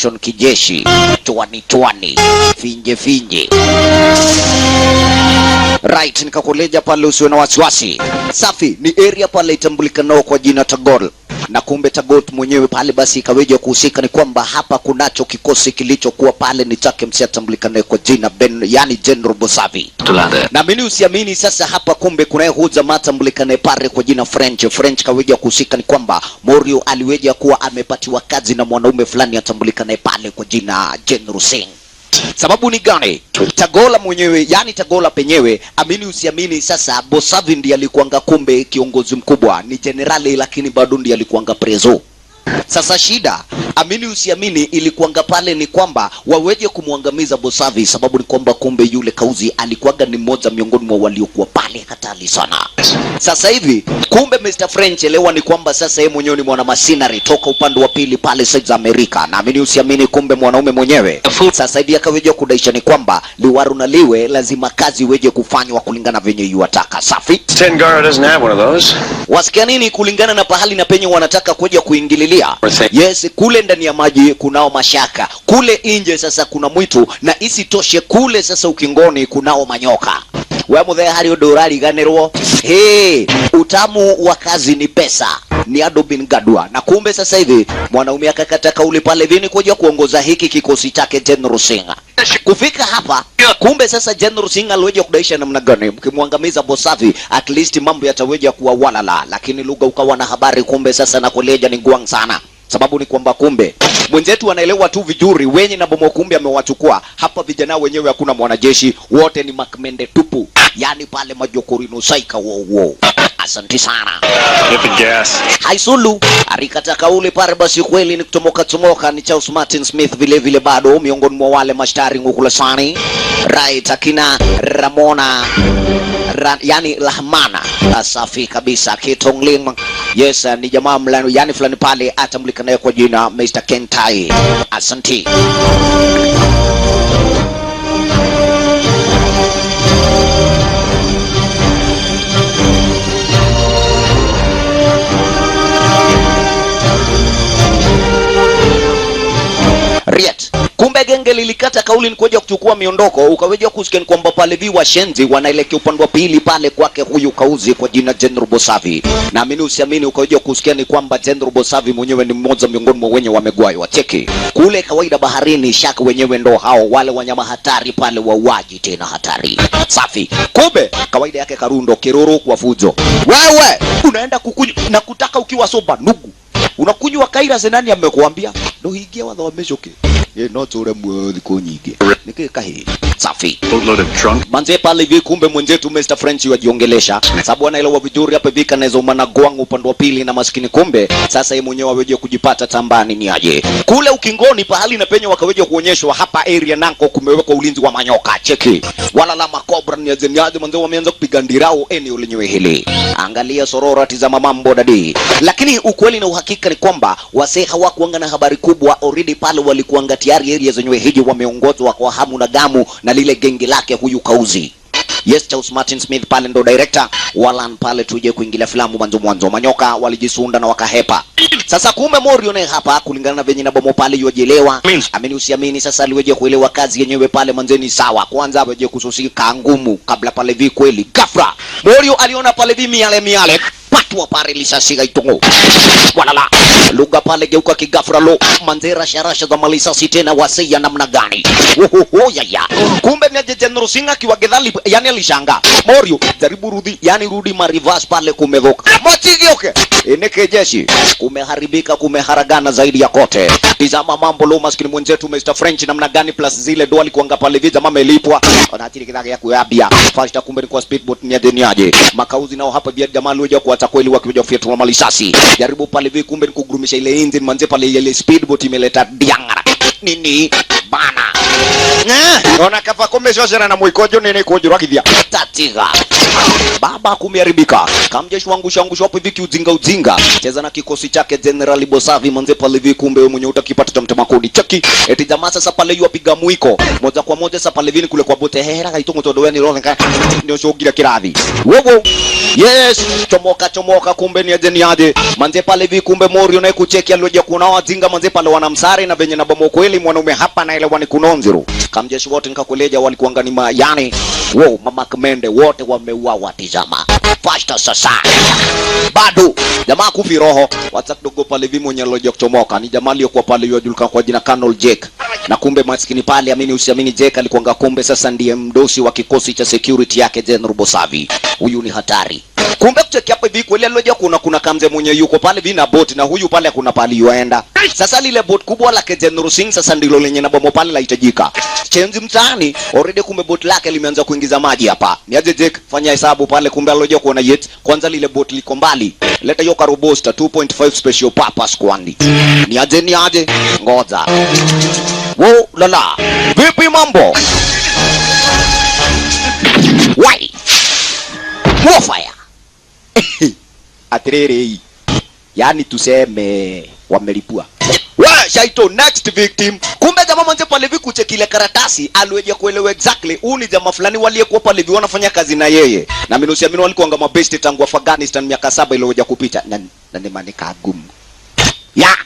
operation kijeshi, twani finje finje. Right, nikakuleja pale usiwe na wasiwasi. Safi, ni area pale itambulikanao kwa jina Tagol. Na kumbe Tagol mwenyewe pale basi ikaweja kuhusika ni kwamba hapa kunacho kikosi kilichokuwa pale ni chake msiatambulikanaye kwa jina Ben, yani General Bosavi. Na mimi usiamini sasa hapa kumbe kunaye huza matambulikanaye pale kwa jina French kaweja kuhusika ni kwamba Morio aliweja kuwa amepatiwa kazi na mwanaume fulani atambulikanaye pale kwa jina General Singh. Sababu ni gani? Tagola mwenyewe, yani Tagola penyewe, amini usiamini sasa Bosavi ndiye alikuanga kumbe kiongozi mkubwa, ni generali lakini bado ndiye alikuanga prezo. Sasa shida, amini usiamini, ilikuanga pale ni kwamba waweje kumwangamiza Bosavi, sababu ni kwamba kumbe yule kauzi alikuanga ni mmoja miongoni mwa waliokuwa pale hatari sana. Sasa hivi kumbe Mr. French elewa ni kwamba sasa yeye mwenyewe ni mwana masinari toka upande wa pili pale South America, na amini usiamini kumbe mwanaume mwenyewe sasa hivi akaweje kudaisha ni kwamba liwaru na liwe lazima kazi weje kufanywa kulingana venye yuataka. Safi, Tengara doesn't have one of those. Wasikia nini kulingana na pahali na penye wanataka kuja kuingililia. Yes, kule ndani ya maji kunao mashaka, kule nje sasa kuna mwitu, na isitoshe kule sasa ukingoni kunao manyoka. Wewe mudhe hari odorari ganerwo. Utamu wa kazi ni pesa, ni Adobin Gadua. Na kumbe sasa hivi mwanaume akakata kauli pale vini kuja kuongoza hiki kikosi chake General Singh. Kufika hapa kumbe sasa General Singh aliweja kudaisha namna gani mkimwangamiza Bosavi at least mambo yataweja kuwa walala, lakini lugha ukawa na habari kumbe sasa na kuleja ni nguang sana. Sababu ni kwamba kumbe mwenzetu anaelewa tu vizuri wenye na bomo kumbe amewachukua hapa vijana wenyewe hakuna mwanajeshi, wote ni makmende tupu, yani pale majokorino saika wo. Asante sana. Haisulu arikata kauli pare basi kweli ni kutomoka ni Charles Martin Smith vile bado miongoni mwa wale mashtari ngukulasani. Right, akina Ramona yani Lahmana safi kabisa Kitongling. Yes, ni jamaa mlani yani fulani pale atambulikanaye kwa jina Mr. Kentai. Asante. Riet. Kumbe genge lilikata kauli ni kuja kuchukua miondoko, ukaweja kusikia kwamba pale viwa shenzi wanaelekea upande wa pili pale kwake huyu kauzi kwa jina General Bosavi. Na amini usiamini ukaweja kusikia ni kwamba General Bosavi mwenyewe ni mmoja miongoni mwa wenye wamegwayo wacheki. Kule kawaida baharini shaka wenyewe ndo hao wale wanyama hatari pale wauaji tena hatari. Safi. Kumbe kawaida yake Karundo kiruru kwa fujo. Wewe unaenda kukunywa na kutaka ukiwa soba nugu. Unakunywa kaira zenani amekuambia ndo higia wadha wameshoke not ule mwezi konyige nike kahi. Safi. Manze pale hivi kumbe mwenzetu Mr. French wajiongelesha sababu anaelewa vizuri hapa hivi kanaweza umana gwangu upande wa pili na maskini kumbe sasa yeye mwenyewe aweje kujipata tambani ni aje kule ukingoni pahali na penye wakaweje kuonyeshwa hapa area nako kumewekwa ulinzi wa manyoka cheki wala la makobra ni aje manze wameanza kupiga ndirao eneo lenyewe hili. Angalia sorora tizama mambo dadi, lakini ukweli na uhakika ni kwamba wasee hawakuanga na habari kubwa already pale walikuanga tayari area zenyewe hiji wameongozwa kwa hamu na gamu na lile genge lake huyu kauzi. Yes, Charles Martin Smith pale ndo director walan pale tuje kuingilia filamu mwanzo manyoka walijisunda na wakahepa. Sasa kumbe Morio ne hapa kulingana na venye na bomo pale yojelewa amini usiamini sasa aliweje kuelewa kazi yenyewe pale manzeni sawa kwanza aweje kususika ngumu kabla pale vi kweli gafra Morio aliona pale vi miale patwa pare lisasiga itongo walala lugha pale geuka kigafra lo manzera sharasha za malisasi tena wasia namna gani ya kumbe ni General Singh akiwagedhali yani alishanga Morio jaribu rudi yani rudi marivas pale kumevoka machigioke eneke jeshi kumeharibika kumeharagana zaidi ya kote. Tizama mambo lo maskini mwenzetu Mr. French namna gani plus zile doali kuanga pale viza mama elipwa anatiri kidage ya kuabia fasta kumbe ni kwa speedboat ni adeniaje makauzi nao hapa bia jamaa loja kuata kweli wakija kufia malisasi jaribu pale vi kumbe ni kugurumisha ile engine manze pale ile speedboat imeleta diangara nini bana Ona kafa komeshosera na mwikojo nene kujirwa kivya. Tatiga. Baba kumeharibika. Kamjeshi wangu shangu hapo hivi ujinga. Cheza na kikosi chake General Bosavi manze pale hivi kumbe wewe mwenye utakipata tamtema kodi. Cheki. Eti jamaa sasa pale yu apiga mwiko. Moja kwa moja sasa pale hivi kule kwa bote hera kaitongo todo yani roho ndio shogira kiradhi. Wogo. Yes, chomoka kumbe ni aje. Manze pale hivi kumbe Morio naye kucheki alioje kuna wazinga manze pale wanamsare na venye na bomo kweli mwanaume hapa na ile wani kunonziro. Kamjeshi wote nikakuleja walikuanga ni yani wow mama Kamende wote wameuawa tizama. Fasta sasa. Bado jamaa kufi roho. Wacha kidogo pale hivi mwenye alioje kuchomoka ni jamaa aliyokuwa pale yojulika kwa jina Colonel Jake. Na kumbe maskini pale amini usiamini Jake alikuanga kumbe sasa ndiye mdosi wa kikosi cha security yake General Bosavi. Huyu ni hatari. Kumbe kucheki hapa hivi kweli alioje kuna kamze mwenye yuko pale vina boat na huyu pale kuna pale yuenda. Sasa lile boat kubwa la General Singh sasa ndilo lenye na bomo pale lahitajika. Chenzi mtaani already kumbe boat lake limeanza kuingiza maji hapa. Ni aje Jake fanya hesabu pale kumbe alioje kuona yet kwanza lile boat liko mbali. Leta hiyo Karobosta 2.5 special purpose kwani. Ni aje ngoja. Wo lala. Vipi mambo? Why? Warfare. Atrere. Yani tuseme wamelipua. Shaito next victim. Kumbe jamaa manje pale hivi kucheki ile karatasi aliweje kuelewa exactly huu ni jamaa fulani waliyekuwa pale hivi wanafanya kazi na yeye. Na mimi usiamini walikuwa ngama best tangu Afghanistan miaka 7 iliyoja kupita. Na ndemani kagumu. Ya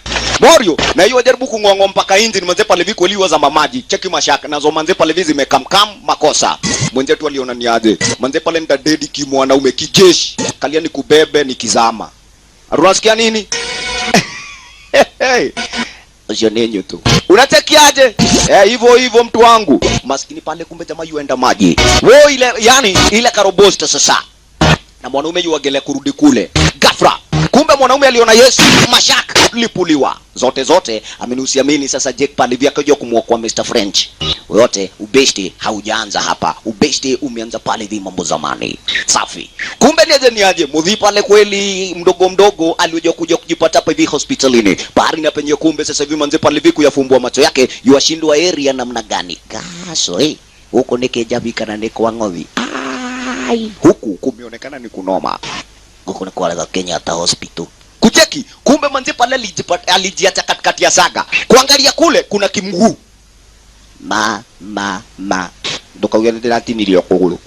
Morio na hiyo jaribu kungongo mpaka engine manje pale hivi kuliwa za mamaji. Cheki mashaka nazo manje pale hivi zimekamkam makosa. Mwenzetu aliona ni aje. Manje pale nda dedi kimwanaume kijeshi. Kalia ni kubebe ni kizama. Unasikia nini? Hey. Usionenyo tu. Unachekiaje? Hivyo mtu wangu. Maskini pale kumbe jamaa yuenda maji. Wo ile yani ile Karobosta sasa. Na mwanaume yuagele kurudi kule. Gafra. Kumbe mwanaume aliona Yesu mashaka lipuliwa. Zote ameniusiamini sasa Jake pale vya kaja kumwokoa Mr French. Wote ubeshti haujaanza hapa. Ubeshti umeanza pale hivi mambo zamani. Safi. Kumbe ni aje mudhi pale kweli mdogo alioje kuja kujipata hapa hivi hospitalini. Bari na penye kumbe sasa hivi manze pale hivi kuyafumbua macho yake yuashindwa area namna gani. Gaso huko nikejabika na niko wangovi. Huku kumeonekana ni kunoma. Huko ni kwa Kenyatta Hospital. Kucheki kumbe manze pale alijiacha katikati ya saga. Kuangalia kule kuna kimguu. Ndoka uya ndio ati niliyokugulu.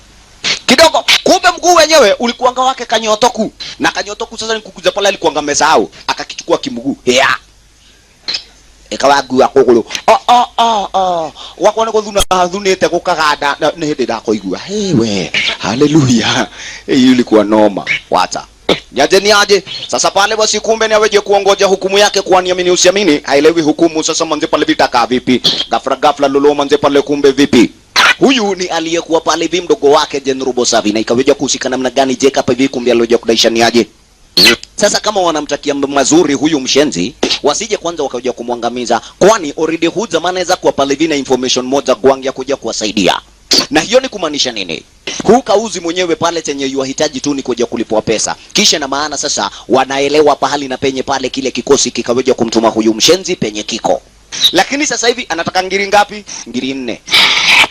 Kidogo kumbe mguu wenyewe ulikuanga wake Kanyotoku. Na Kanyotoku sasa nikukuja pale alikuanga mesahau akakichukua kimguu. Ekawagu akogulu. Wakona ko dhunete ko kagada na hede da ko igua. Hewe. Haleluya. Ilikuwa noma. Wacha. Ni aje. Sasa pale basi kumbe ni aweje kuongoja hukumu yake kwa niamini usiamini. Haelewi hukumu sasa manze pale vitaka vipi. Gafra lolo manze pale kumbe vipi. Huyu ni aliyekuwa pale hivi mdogo wake General Bosavi na ikaweja kuhusika namna gani Jake hapa hivi kumbe alioje kudaisha ni aje. Sasa kama wanamtakia mazuri huyu mshenzi wasije kwanza wakaja kumwangamiza kwani already huyu zamani anaweza kuwa pale hivi na information moja gwangia kuja kuwasaidia. Na hiyo ni kumaanisha nini? Huu kauzi mwenyewe pale chenye yuhitaji tu ni kuja kulipwa pesa. Kisha na maana sasa wanaelewa pahali na penye pale kile kikosi kikaweja kumtuma huyu mshenzi penye kiko. Lakini sasa hivi anataka ngiri ngapi? Ngiri 4.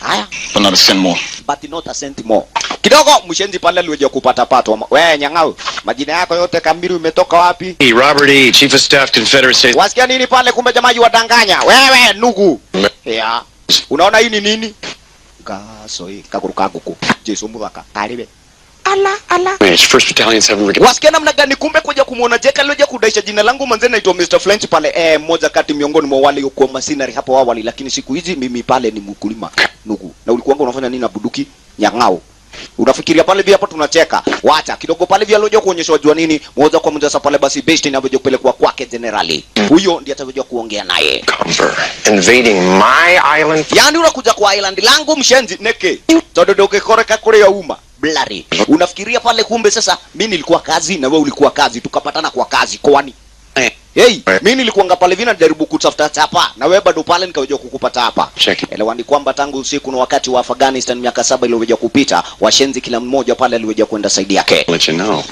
Haya, But not a cent more. but not a cent more. Kidogo mshenzi pale aliweja kupata pato. Wewe nyang'au, majina yako yote kamili umetoka wapi? Robert E, Chief of Staff, Confederate. Wasikia nini pale kumbe jamaa wadanganya. Wewe nugu. Ya. Unaona hii ni nini? Gaso kakuruka kuku. Jesu mudhaka. Karibe. Ala. First Battalions haven't really. Wasikia namna gani kumbe kuja kumuona Jake alioje kudaisha jina langu manze naitwa Mr French pale mmoja kati miongoni mwa wale kwa masinari hapo awali lakini siku hizi mimi pale ni mkulima nugu. Na ulikuanga unafanya nini na buduki nyang'ao? Unafikiria pale vile hapa tunacheka. Wacha kidogo pale vile alioje kuonyesha wajua nini moja kwa moja sasa pale basi best inavyoje kupelekwa kwake generali. Huyo ndiye atavyoje kuongea naye. Invading my island. Yaani unakuja kwa island langu mshenzi neke. Tododoke koreka kule ya umma. Blari. Unafikiria pale kumbe sasa mimi nilikuwa kazi na wewe ulikuwa kazi tukapatana kwa kazi kwani mimi nilikuanga pale vina jaribu kutafuta chapa na wewe bado pale nikaweja kukupata hapa. Elewani kwamba tangu usiku na wakati wa Afghanistan miaka 7 iliyoweja kupita washenzi kila mmoja pale aliweja kwenda saidi yake. Let you know.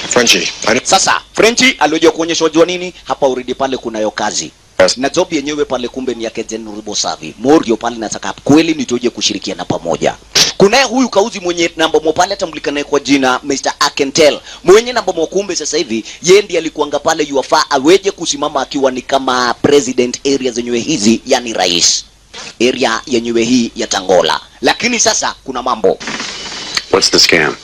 Frenchie. Sasa Frenchie aliweja kuonyesha wajua nini hapa uridi pale kunayo kazi. na job yenyewe pale kumbe ni yake General Bosavi. Morio pale nataka kweli nitoje kushirikiana pamoja. Kunaye huyu kauzi mwenye namba mopale atambulikana kwa jina Mr. Akentel. Mwenye namba mokumbe sasa hivi yeye ndiye alikuanga pale yuafaa aweje kusimama akiwa ni kama president area zenyewe hizi, yani rais area yenyewe hii ya Tangola. Lakini sasa kuna mambo. What's the scam?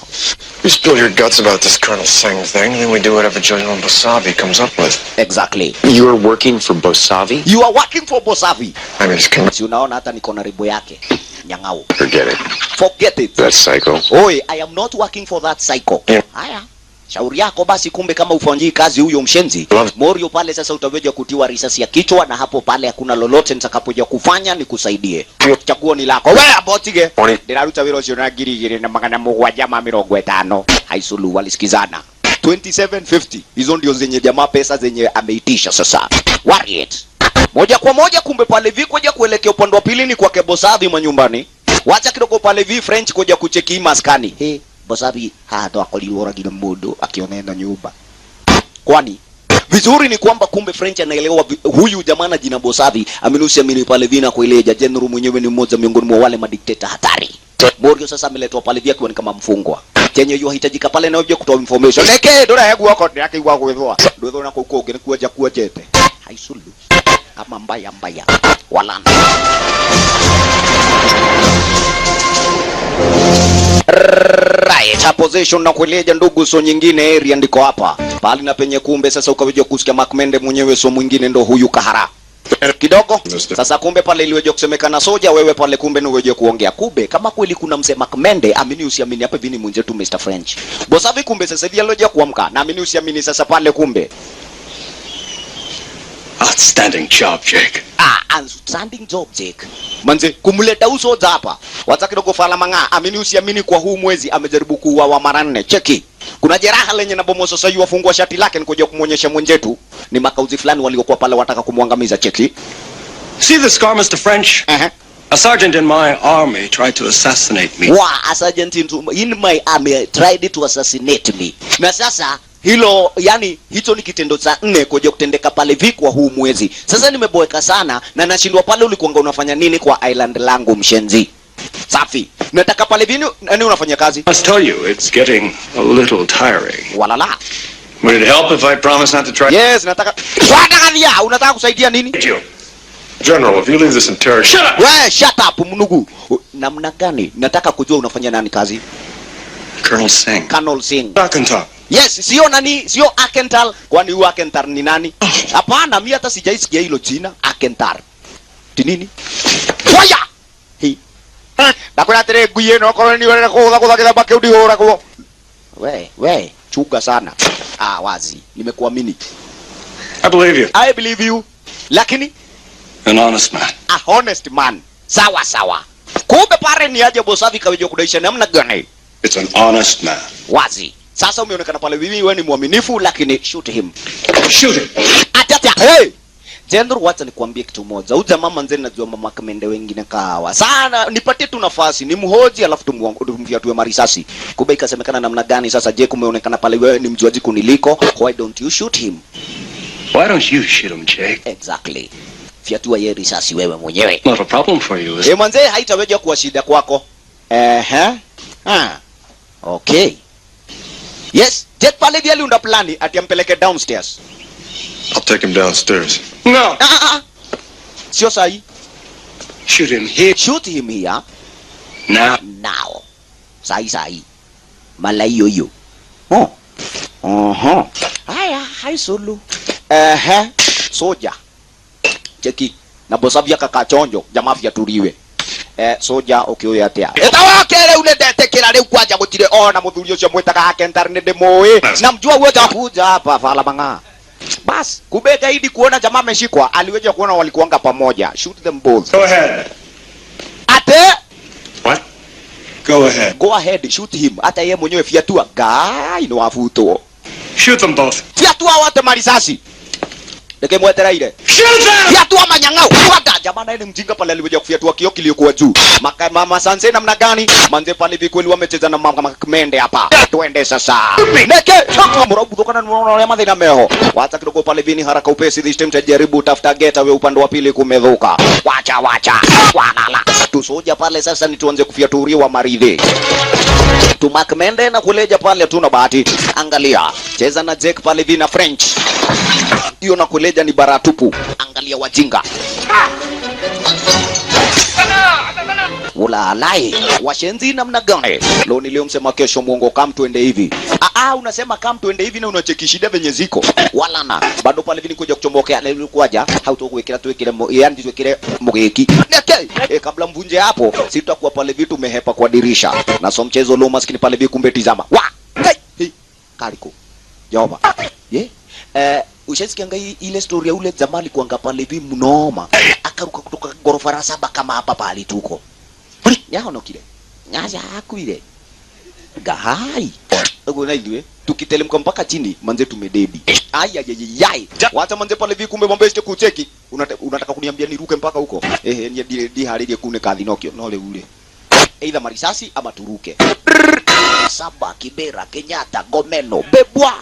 You spill your guts about this Colonel Singh thing, then we do whatever General Bosavi comes up with. Exactly. You're working for Bosavi? You are working for Bosavi. I mean, it's Si unaona hata niko na ribo yake. Nyangao. Forget it. Forget it. That psycho. Oi, I am not working for that psycho. Yeah. Haya. Shauri yako basi, kumbe kama ufanyii kazi huyo mshenzi. Morio pale sasa utaweja kutiwa risasi ya kichwa, na hapo pale hakuna lolote nitakapoja kufanya ni kusaidie. Chaguo ni lako. Wewe abotige. Ndiraruta wiro cio na ngiri na magana mugwanja ma 50. Haisulu walisikizana. 2750. Hizo ndio zenye jamaa pesa zenye ameitisha sasa. Worry it. Moja kwa moja kumbe pale vikoja kuelekea upande wa pili ni kwake Bosavi manyumbani. Wacha kidogo pale vi French koja kucheki maskani. Hey, Bosavi ndo akolilora gile mudo akionenda nyumba. Kwani vizuri ni kwamba kumbe French anaelewa huyu jamaa na jina Bosavi amini pale vina kueleja General mwenyewe ni mmoja miongoni mwa wale madikteta hatari. Morio sasa ameletwa pale vya kiwa kama mfungwa. Chenye yu hitajika pale na vya kutoa information. Neke dora hegu wako yake iwa kuwezoa. Ndio na kuko ngene kuja kuwa jete. Haisulu. Ama mbaya walana. Right, position na kueleja ndugu so nyingine area ndiko hapa. Bali na penye kumbe sasa ukaweja kusikia Makmende mwenyewe so mwingine ndo huyu Kahara. Kidogo sasa kumbe pale iliweje kusemekana soja wewe pale kumbe niweje kuongea kube kama kweli kuna mse Makmende amini usiamini hapa vini mwenzetu Mr. French. Bosavi kumbe sasa hivi aloje kuamka na amini usiamini sasa pale kumbe. Outstanding job, Jake. Outstanding job, Jake. Manze, kumuleta usoja hapa. Wacha kidogo fala manga, amini usiamini kwa huu mwezi amejaribu kuuawa mara 4. Cheki. Kuna jeraha lenye na bomo sasa yu wafungua shati lake nikoje kumuonyesha mwenzetu. Ni makauzi fulani waliokuwa pale wataka kumwangamiza. Cheki. See the scar, Mr. French? A sergeant in my army tried to assassinate me. A sergeant in my army tried to assassinate me. Na sasa hilo yani hicho ni kitendo cha 4 koja kutendeka pale vikwa huu mwezi. Sasa nimeboeka sana na nashindwa pale ulikuanga unafanya nini kwa island langu mshenzi. Safi. Nataka pale vini nani unafanya kazi? I must tell you, it's getting a little tiring. Walala. Would it help if I promise not to try? Yes, nataka. Swada unataka kusaidia nini? General, if you leave this interrogation... Shut up! Wewe shut up mnugu. Namna gani? Nataka kujua unafanya nani kazi? Colonel Singh. Colonel Singh. Akental. Yes, sio nani, sio Akental. Kwani huyu Akental ni nani? Hapana, mimi hata sijaisikia hilo jina Akental. Ti nini? Fire! Hi. Nakuna tere guye no koloni wale kwa kila bake udihora kwa. We, chuga sana. Wazi. Nimekuamini. I believe you. I believe you. Lakini An honest man. a honest man. Sawa. Kumbe pare ni aje Bosavi kaweje kudaisha namna gani? It's an honest man. Wazi. Sasa umeonekana pale bibi wewe ni mwaminifu lakini shoot him. Shoot him. Atata. Hey! General, wacha nikwambie kitu moja. Huyu jamaa manze najua mama Kamende wengine kawa. Sana nipatie tu nafasi ni mhoji alafu tumfiatue marisasi. Kumbe ikasemekana namna gani sasa je kumeonekana pale wewe ni mjuaji kuniliko. Why don't you shoot him? Why don't you shoot him, Jake? Exactly. Fiatua ye risasi wewe mwenyewe. Not a problem for you, is it? Manze haitaweja kuwa shida kwako. Okay. Yes, Jet pale vile unda plani ati ampeleke downstairs. I'll take him downstairs. No. Sio sahi. Shoot him here. Shoot him here. Now. Sahi. Mala hiyo. Haya, hai sulu. Soja. Cheki. Na Bosavi kakachonjo, jamaa vyaturiwe. Soja okioya atia. Etawakere unedete kila leo kwaja gutire ona muthuri ucio mwitaga Akental ni ndimoe. Namjua wewe utakuja hapa fala manga. Bas, kumbe gaidi kuona jamaa ameshikwa, aliweja kuona walikuanga pamoja. Shoot them both. Go ahead. Ate? What? Go ahead. Go ahead, shoot him. Hata yeye mwenyewe fiatua. Gai no afuto. Shoot them both. Fiatua wote marisasi. nikimwetera ile fiatua manyang'au kwada jamani ile mjinga pale aliweza kufiatua kio kiliokuwa juu mama sanse namna gani manze pale vikweli wamecheza na mama Mende hapa twende sasa neke mrabu kutokana na madhina meho wacha kidogo pale vini haraka upesi this time tajaribu tafuta geta we upande wa pili kumedhuka wacha walala tusoja pale sasa ni tuanze kufiaturiwa maridhi tu Mende na kuleja pale tuna bahati angalia cheza na Jake pale vina French hiyo na kuleja ni baratupu angalia wajinga ulalai washenzi namna gani leo niliomsema kesho muongo kam tuende hivi unasema kam tuende hivi na unachekishida venye ziko wala na bado pale vini kuja kuchomokea leo kuja hautokuwekea tuwekele yani tuwekele mugeki kabla mvunje hapo sitakuwa pale vitu mehepa kwa dirisha na so mchezo lo maskini pale vi kumbe tizama wa kaliko jawaba ushasikianga ile story ya ule zamani kuanga pale vi mnoma akaruka kutoka gorofa la 7 kama hapa pale tuko yahono kile nyaza akuile gahai ngona idwe tukitelemka mpaka chini manze tumededi ayayayai wacha manze pale vi kumbe mambo yeste kucheki unataka kuniambia niruke mpaka huko ni di haridi kune kadhinokio no le ule either marisasi ama turuke Saba, Kibera, Kenyatta, Gomeno, Bebwa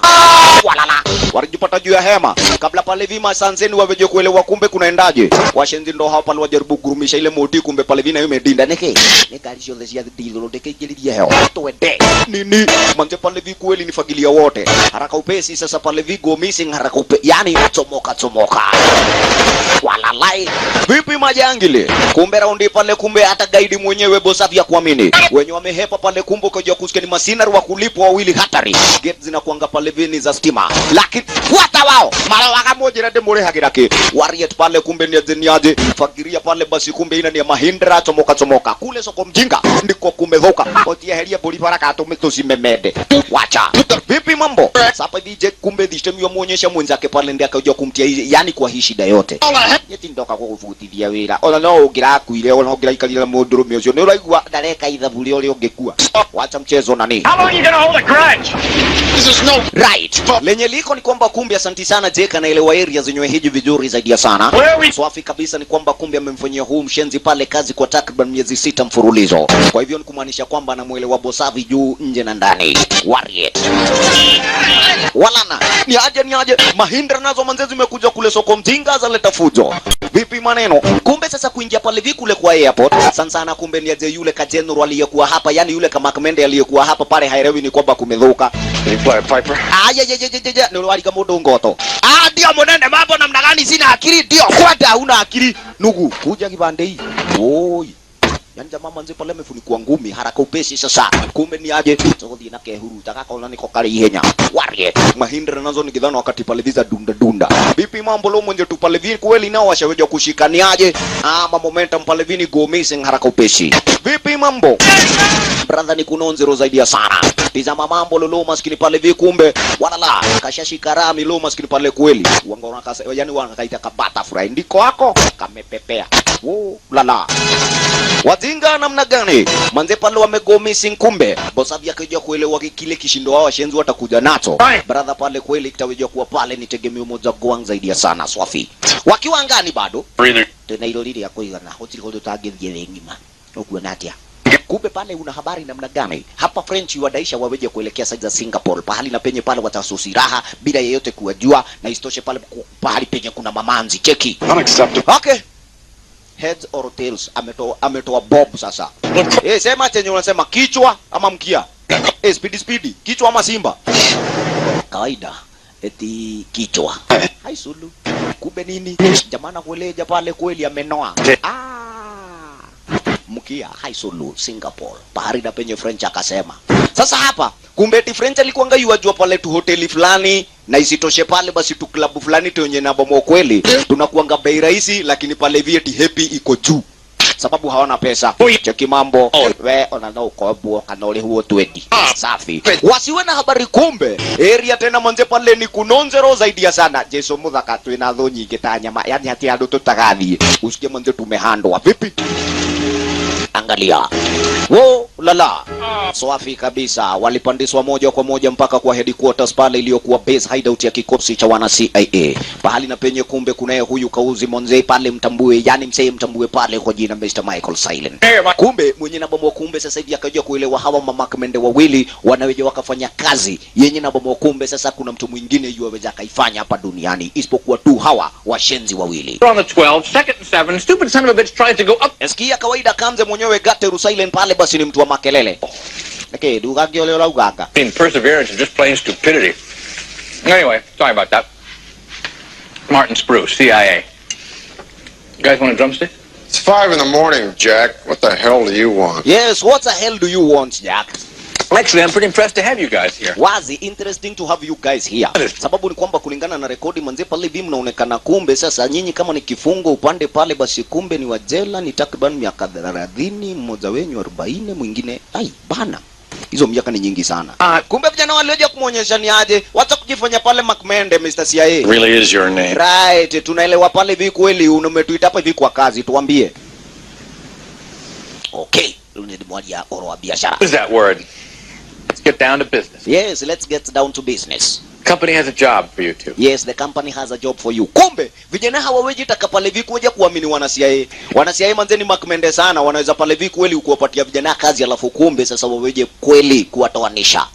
walala warijipata juu ya hema kabla pale vima sanseni waweje kuelewa kumbe kunaendaje washenzi ndo hapa wajaribu kurumisha ile moti kumbe pale vina imedinda neke alisho zia dilo ndeke jelidia hewa twende nini manze pale vi kweli nifagilia wote haraka upesi sasa pale vi go missing haraka upesi yani chomoka walalai vipi majangile kumbe raundi pale kumbe hata guide mwenyewe bosafi ya kuamini wenye wamehepa pale kumbe kwa kusikia ni masinari wa kulipwa wawili hatari gate zinakuanga pale vini za stima lakini fuata wao mara wakamoja na demore hakiraki Warrior pale kumbe ni aje fagiria pale basi kumbe ina ni Mahindra chomoka kule soko mjinga ndiko kumedhoka kotia heria bolivara katume tusimemede wacha vipi mambo sasa DJ kumbe system yomuonyesha mwenzake pale ndiye akaja kumtia yani kwa hii shida yote yeti ndoka kwa kufutilia wira ona no ugira kuile ona ugira ikalila mundurume ucio ni uraigwa ndareka ithaburi uri ungekua wacha mchezo nani how long you gonna hold a grudge This is no right lenye liko ni kwamba kumbe asanti sana Jake anaelewa area zenyewe hiji vizuri zaidi sana swafi kabisa ni kwamba kumbe amemfanyia huu mshenzi pale kazi kwa takriban miezi 6 mfululizo kwa hivyo ni kumaanisha kwamba anamuelewa bosavi juu nje na ndani Warrior walana ni aje Mahindra nazo manzezi zimekuja kule soko mjinga za leta fujo vipi maneno kumbe sasa kuingia pale vikule kwa airport sana kumbe ni aje yule ka general aliyekuwa hapa yani yule kama Mende aliyekuwa hapa pale hairewi ni kwamba kumedhuka Piper. ni wali kama ndongoto ndio monene mambo namna gani sina akili ndio kwenda una akili nugu kuja kibande hii oi yani jamaa manze pale amefunikwa ngumi haraka upesi sasa kumbe ni aje sokothi na kehuru takakaona niko kali ihenya Warrior Mahindra nazo nikidhana wakati pale visa dunda vipi mambo lo mwenye tu pale vini kweli nao washaweja kushikaniaje ama momentum pale vini go missing haraka upesi vipi mambo brother ni kunonzero zaidi ya sana tizama mambo lolo maskini pale vi kumbe walala kashashika rami lo maskini pale kweli wangona kasa yani wanakaita kabata fry ndiko hako kamepepea lala wazinga namna gani manze pale wamego missing kumbe bosavi akija kuelewa kile kishindo wao washenzi watakuja nacho brother pale kweli kitawejwa kuwa pale ni tegemeo moja goang zaidi ya sana swafi wakiwa ngani bado tena hilo lile ya kuigana hoteli hodo tagethie ngima ukuona atia kumbe pale una habari namna gani hapa French wadaisha waweje kuelekea side za Singapore pahali na penye pale watasusi raha bila yeyote kuwajua na istoshe pale pahali penye kuna mamanzi cheki Unacceptable. okay heads or tails ametoa bob sasa sema chenye unasema kichwa ama mkia speedy kichwa ama simba kawaida eti kichwa hai sulu kumbe nini jamana kueleja pale kweli amenoa mkia hai sulu Singapore bahari na penye French akasema sasa hapa kumbe eti French alikuwa ngayua pale tu hoteli fulani na isitoshe pale basi tu klabu fulani tenye na bomo kweli tunakuanga bei rahisi lakini pale vieti happy iko juu sababu hawana pesa cheki mambo we onana uko kanole huo 20 safi wasiwe na habari kumbe area tena manze pale ni kunonzero zaidi ya sana Jesu muthaka twina tho nyingi ta nyama yani hati andu tutagathie usikie manze tumehandwa vipi Angalia. Wo lala. Swafi kabisa. Walipandishwa moja kwa moja mpaka kwa headquarters pale iliyokuwa base hideout ya kikosi cha wana CIA. Pahali na penye kumbe kunaye huyu Kauzi Monze pale mtambue, yani msee mtambue pale kwa jina Mr. Michael Silent. Kumbe mwenye na bomo kumbe sasa hivi akaja kuelewa hawa mamakmende wawili wanaweje wakafanya kazi yenye na bomo kumbe sasa kuna mtu mwingine yuwaweza kaifanya hapa duniani isipokuwa tu hawa washenzi wawili. On the 12, second and 7, stupid son of a bitch tries to go up. Eskia kawaida Kamze mwenyewe Gateru Silent pale basi ni mtu wa makelele. Okay, dugagio leo la ugaga. In perseverance and just plain stupidity. Anyway, sorry about that. Martin Spruce, CIA. You guys want a drumstick? It's 5 in the morning, Jack. What the hell do you want? Yes, what the hell do you want, Jack? Actually, I'm pretty impressed to have you guys here. Wazi interesting to have you guys here. Sababu ni kwamba kulingana na rekodi manze pale hivi mnaonekana kumbe sasa nyinyi kama ni kifungo upande pale basi kumbe ni wajela ni takriban miaka 30, mmoja wenyu 40, mwingine ai bana. Hizo miaka ni nyingi sana. Kumbe vijana walioje kumuonyesha ni aje wacha kujifanya pale Macmende Mr. CIA. Really is your name. Right, tunaelewa pale hivi kweli umetuita hapa hivi kwa kazi tuambie. Okay, ni moja oro wa biashara. What is that word? Let's get down to business. Yes, let's get down to business. Company has a job for you two. Yes, the company has a job for you. Kumbe vijana hawa weje takapale viku kuja kuamini wana CIA. Wana CIA manzeni Macmende sana wanaweza pale viku kweli kuwapatia vijana kazi alafu kumbe sasa waweje kweli kuwatoanisha.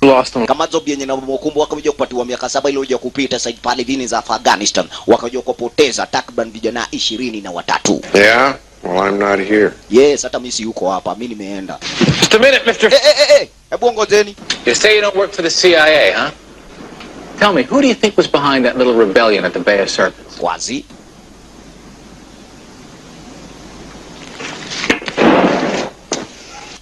Kama job yenye na mkumbu wakaweje kupatiwa miaka 7 ile ile kupita side pale vini za Afghanistan. Wakaweje kupoteza takriban vijana 23. Yeah? Well, I'm not here. Yes, hata mimi si yuko hapa. Mimi nimeenda. Just a minute, Mr. Hebu ngojeni. You say you don't work for the CIA, huh? Tell me, who do you think was behind that little rebellion at the Bay of Serpents? Wazi.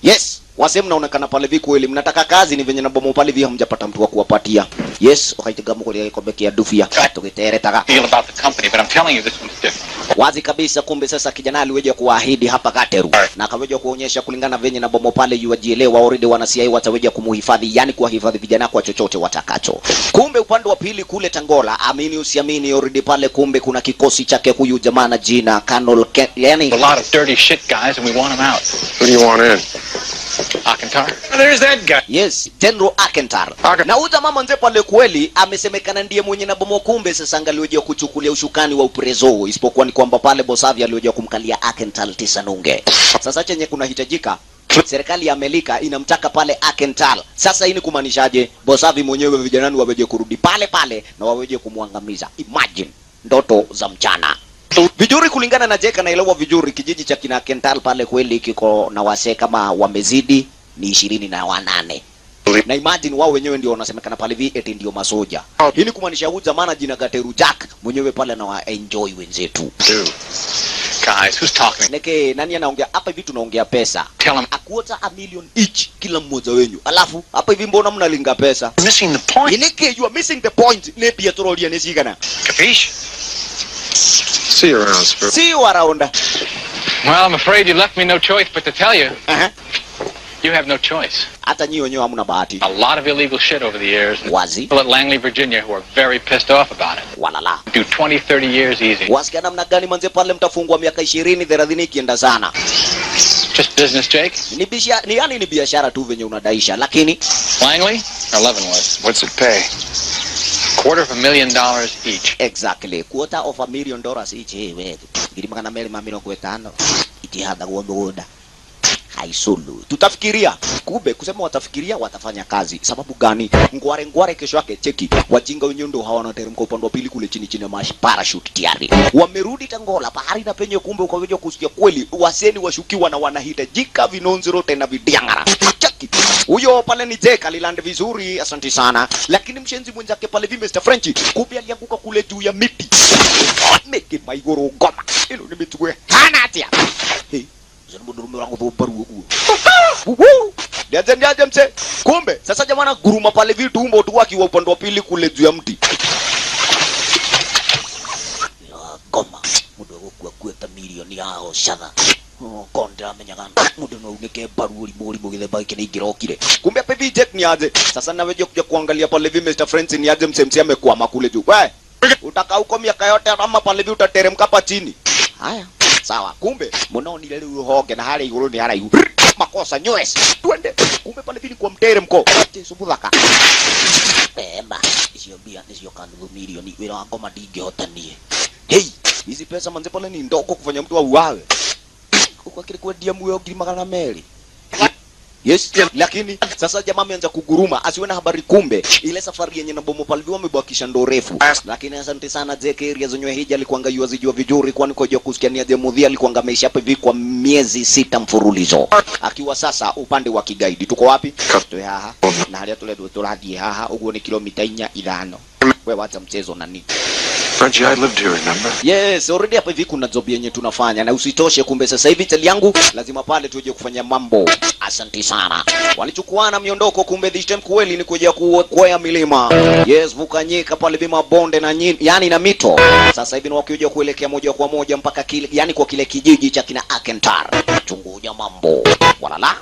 Yes, wase mnaonekana pale vi kweli mnataka kazi ni venye na bomo pale vi hamjapata mtu wa kuwapatia. Yes, wakaitiga mko ile kombe ya dufia. Tukiteretaga. Feel about the company, but I'm telling you this one's different. Wazi kabisa kumbe sasa kijana aliweje kuahidi hapa Gateru na akaweje kuonyesha kulingana venye na bomo pale yuwajielewa already wana CIA wataweje kumuhifadhi yani kuwahifadhi vijana kwa chochote watakacho. Kumbe upande wa pili kule Tangola amini usiamini already pale kumbe kuna kikosi chake huyu jamaa na jina Colonel yani A lot of dirty shit guys and we want them out. Who do you want in? Akentar. There's that guy. Yes, General Akentar. Na uja mama nze pale kweli amesemekana ndiye mwenye na bomo kumbe sasa angaliweje kuchukulia ushukani wa uprezo isipokuwa ni kwamba pale Bosavia aliweje kumkalia Akentar Tisanunge. Sasa chenye kuna hitajika serikali ya Amerika inamtaka pale Akentar. Sasa hii ni kumaanishaje? Bosavi mwenyewe vijanani waweje kurudi pale pale na waweje kumwangamiza. Imagine ndoto za mchana. Vijuri kulingana na Jeka naelewa vijuri kijiji cha kina Kental pale kweli kiko na wase kama wamezidi ni 28. Na imagine wao wenyewe ndio wanasemekana pale vi eti ndio masoja. Hii ni kumaanisha huyu zamana jina Gateru Jack mwenyewe pale na wa enjoy wenzetu. Guys, who's talking? Neke nani anaongea hapa hivi tunaongea pesa. Tell him. A $250,000 each kila mmoja wenyu. Alafu hapa hivi mbona mnalinga pesa? Missing the point. Neke you are missing the point. Ne pia turolia nesigana. Capiche? See you around, Spruce. See you around. Well, I'm afraid you left me no choice but to tell you. You have no choice. Hata nyinyi wenyewe hamna bahati. A lot of illegal shit over the years. Wazi. People at Langley, Virginia who are very pissed off about it. Walala. Do 20, 30 years easy. Wasikia namna gani manze pale mtafungwa miaka 20 30 ikienda sana. Just business, Jake? Ni biashara tu venye unadaisha lakini Langley or Leavenworth? What's it pay? $250,000 each. exactly $250,000 each. Wewe ngilimaka na meli mamilo kwetano itihada kuondoda haisulu. Tutafikiria kumbe kusema watafikiria watafanya kazi. Sababu gani? Ngware kesho yake cheki wajinga wenyewe ndio hawana teremko upande wa pili kule chini ya mashi parachute tayari. Wamerudi Tangola bahari na penye kumbe ukaweja kusikia kweli waseni washukiwa na wanahitajika vinonziro tena vidiangara. Cheki. Huyo pale ni Jake aliland vizuri asante sana. Lakini mshenzi mwenzake pale vi Mr. French kumbe alianguka kule juu ya miti. Make it my goro goma. Hilo ni mitwe. Hana hatia. Hey. Zungudurumu wangu baru huo. Ndiaje mse. Kumbe sasa jamana guruma pale vitu umbo tu wakiwa upande wa pili kule juu ya mti. Goma. Mudo kwa kueta milioni yao sana. Konde amenyagana. Mudo no unike baru uli bogile bike ni girokire. Kumbe hapa hivi Jack ni aje. Sasa naweje kuja kuangalia pale hivi Mr. Friends ni aje mse amekwama kule juu. Wewe utaka huko miaka yote ama pale hivi utateremka hapa chini. Haya. Sawa, kumbe munaoni ile ruhoge na hali iguru ni haraihu. Makosa nywes. Twende. Kumbe pale vile kwa mteremko. Yesu buthaka. Ema, icio bia nicio kandu milioni wira wa ngoma ndingihotanie. Hey, hizi pesa manze pale ni ndogo kufanya mtu auawe. Kwa kile kwendia muyo 200. Yes, lakini sasa jamaa ameanza kuguruma asiwe na habari, kumbe ile safari yenye na bomo palivyo amebakisha ndo refu. Lakini asante sana Jake area zenyewe hija alikuanga yuazijua vizuri, kwani kwa kusikia nia Demudhi alikuanga ameisha hapa hivi kwa miezi 6 mfululizo. Akiwa sasa upande wa kigaidi. Tuko wapi? Tuwe haha. Na hali tule turadie haha uguo ni kilomita 4 wewe wacha mchezo nani? Frenchie, I lived here, remember? Yes, already hapa hivi kuna job yenye tunafanya na usitoshe, kumbe sasa hivi tali yangu lazima pale tuje kufanya mambo. Asante sana. Walichukuana miondoko, kumbe this time kweli ni kuja kuokoa milima. Yes, vukanyika pale bima bonde na yani na mito. Sasa hivi ni wakija kuelekea moja kwa moja mpaka kile yani kwa kile kijiji cha kina Akentar. Chunguja mambo. Walala.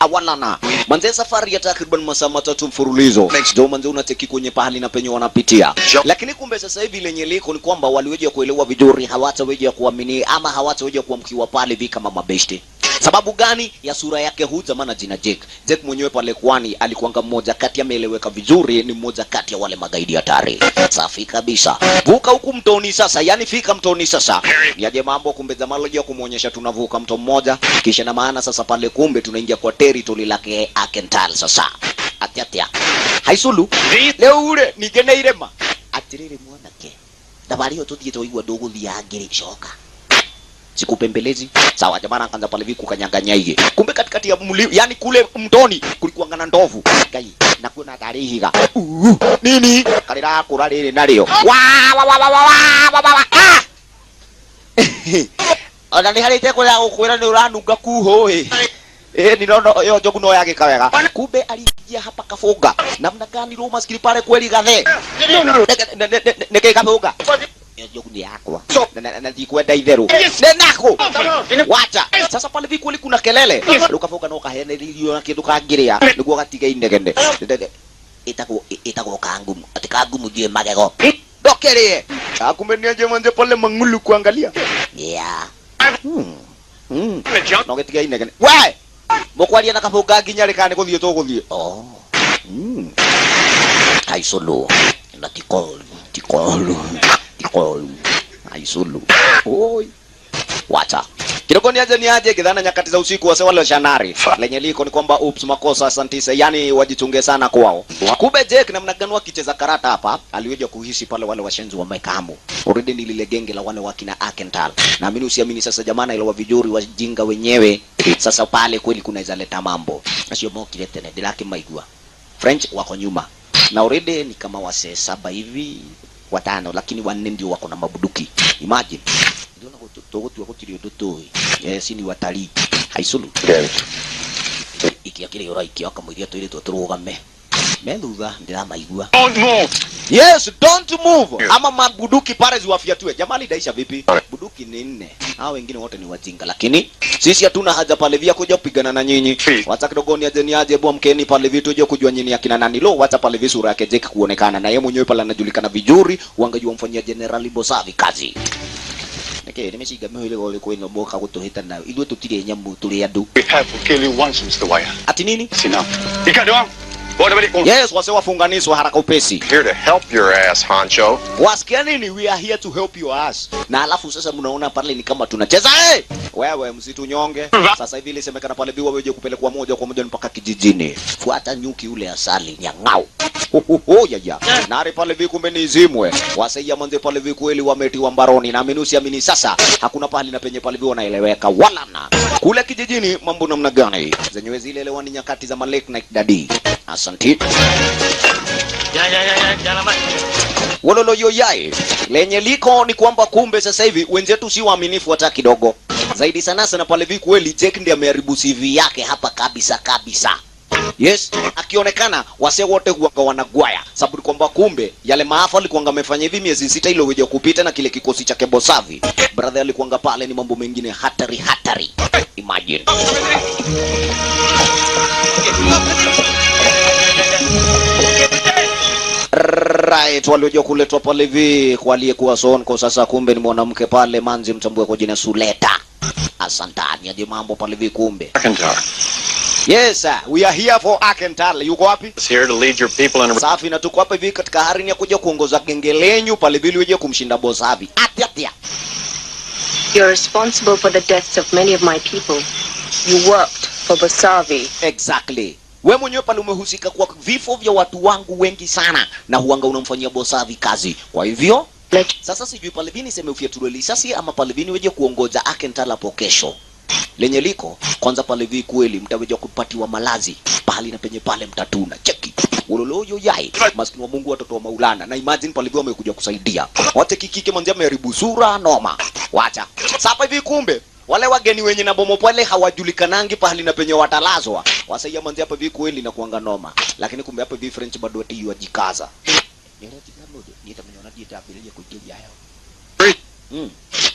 Awalana. Manze safari ya takriban masaa 3 mfululizo. Ndio manze unateki kwenye pahali na penye wanapitia. Lakini kumbe sasa hivi lenye liko ni kwamba waliweja kuelewa vizuri, hawataweja kuamini ama hawataweja kuamkiwa pale vi kama mabeshte. Sababu gani? Ya sura yake huu zamana jina Jake. Jake mwenyewe pale kwani alikuanga mmoja kati ameeleweka vizuri, ni mmoja kati ya wale magaidi hatari. Safi kabisa. Vuka huku mtoni sasa, yani fika mtoni sasa. Yaje mambo, kumbe zamani leo kumuonyesha tunavuka mto mmoja, kisha na maana sasa pale kumbe tunaingia kwa territory lake Akental sasa. Atiatia. Haisulu. Leo ule nigene irema. Atirire mwanake. Dabari yo tuthie toigwa ndogo thiangiri shoka. Sikupembelezi. Sawa, jamaa akaanza pale viku kanyanganya hige. Kumbe katikati ya yani kule mtoni kulikuwa ngana ndovu. Kai na kuna tarihiga. Nini? Kalira kurarire nario. Wa. Ona ni harite kula ukwira ni uranunga kuho ni nono yo jogu no yake kawega. Kumbe alijia hapa kafunga. Namna gani Roma skili pale kweli gathe. Neke kafunga. Jogu ni yakwa. Na ndikwenda itheru. Nenako. Wacha. Sasa pale viku kweli kuna kelele. Ukafunga no kahene rilio na kindu kangiria. Niguo gatiga inegende. Itako kangumu. Atikagumu die magego. Dokerie. Kumbe ni aje manje pale mangulu kuangalia. Yeah. No getiga inegende. We! Mokwaria na kafunga nginya rekane kuthie to kuthie. Oh. Haisolo. Na tikolu. Haisulu. Oi. Wacha. Kidogo ni aje kidhana nyakati za usiku wase wale shanari. Lenye liko ni kwamba ups makosa asantise, yani wajichunge sana kwao. Kumbe Jake namna gani wakicheza karata hapa, aliweja kuhisi pale wale washenzi wa Mekamo. Already ni lile genge la wale wakina Akental. Naamini usiamini sasa jamana ile wa vijuri wajinga wenyewe. Sasa pale kweli kunaweza leta mambo. Sio moki lete ne dilaki maigua. French wako nyuma. Na already ni kama wase 7 hivi. 5, lakini 4 ndio wako na mabuduki. Imagine. Ndio na kutogotu kutirio dotoi. Yes, ni watalii. Haisulu. Iki akili yora iki akamwiria toire tuturugame. Mendhuga ndira maigua. Don't move. Yes, don't move. Ama mabuduki pale ziwafiatue. Jamani daisha vipi? Buduki ni 4. Hao wengine wote ni wajinga, lakini sisi hatuna haja pale vya kuja kupigana na nyinyi. Wacha kidogo ni aje bwa mkeni pale vitu tuje kujua nyinyi akina nani. Lo, wacha pale vi sura yake Jake kuonekana na yeye mwenyewe pale anajulikana vizuri, wangejua mfanyia General Bosavi kazi. Neke nimeshiga mimi ile gole kwa boka kutohita nayo. Idwe tutire nyambu tuli adu. We have to kill you once, Mr. Wire. Ati nini? It's enough. Ikadwa. Yes, wase wafunganiswa haraka upesi. Here to help your ass, Honcho. Wasikia nini? We are here to help your ass. Na alafu sasa mnaona pale ni kama tunacheza wewe msitu nyonge. Sasa hivi ilisemekana pale biwa weje kupelekwa moja kwa moja mpaka kijijini. Fuata nyuki ule asali nyang'au. Ya. Nari pale vi kumbe ni zimwe. Wasaiya manze pale vi kweli wametiwa mbaroni na minusi amini sasa. Hakuna pale na penye pale vi wanaeleweka wala na. Kule kijijini mambo namna gani? Zenyewe zile elewani nyakati za Late Night Daddy. Asante. Wololo yoyai. Lenye liko ni kwamba kumbe sasa hivi wenzetu si waaminifu hata kidogo. Zaidi sana pale vi kweli Jake ndiye ameharibu CV yake hapa kabisa. Yes, akionekana wase wote huanga wanagwaya sababu kwamba kumbe yale maafa alikuanga amefanya hivi miezi 6 ile weje kupita na kile kikosi cha Kebosavi. Brother alikuanga pale ni mambo mengine hatari. Imagine. Right, walioje kuletwa pale hivi kwa aliyekuwa Sonko sasa kumbe ni mwanamke pale manzi mtambue kwa jina Suleta. Asantani aje mambo pale hivi kumbe. Akentar. Yes sir, we are here for Akentar. Yuko wapi? It's here to lead your people in a... Safi na tuko hapa hivi katika harini ya kuja kuongoza genge lenyu pale vile uje kumshinda Bosavi. Atia. You're responsible for the deaths of many of my people. You worked for Bosavi. Exactly. Wewe mwenyewe pale umehusika kwa vifo vya watu wangu wengi sana na huanga unamfanyia Bosavi kazi. Kwa hivyo sasa sijui pale vini sema ufyatuliwe risasi ama pale vini weje kuongoza Akentar hapo kesho. Lenye liko kwanza pale vi kweli mtaweja kupatiwa malazi pale na penye pale mtatuna cheki uloloyo yai maskini wa Mungu watoto wa Maulana na imagine pale vi wamekuja kusaidia wote kikike manzia meharibu sura noma wacha sasa hivi kumbe wale wageni wenye na bomo pale hawajulikanangi pale na penye watalazwa wasaidia manzia hapa vi kweli na kuanga noma lakini kumbe hapa vi French bado ati wajikaza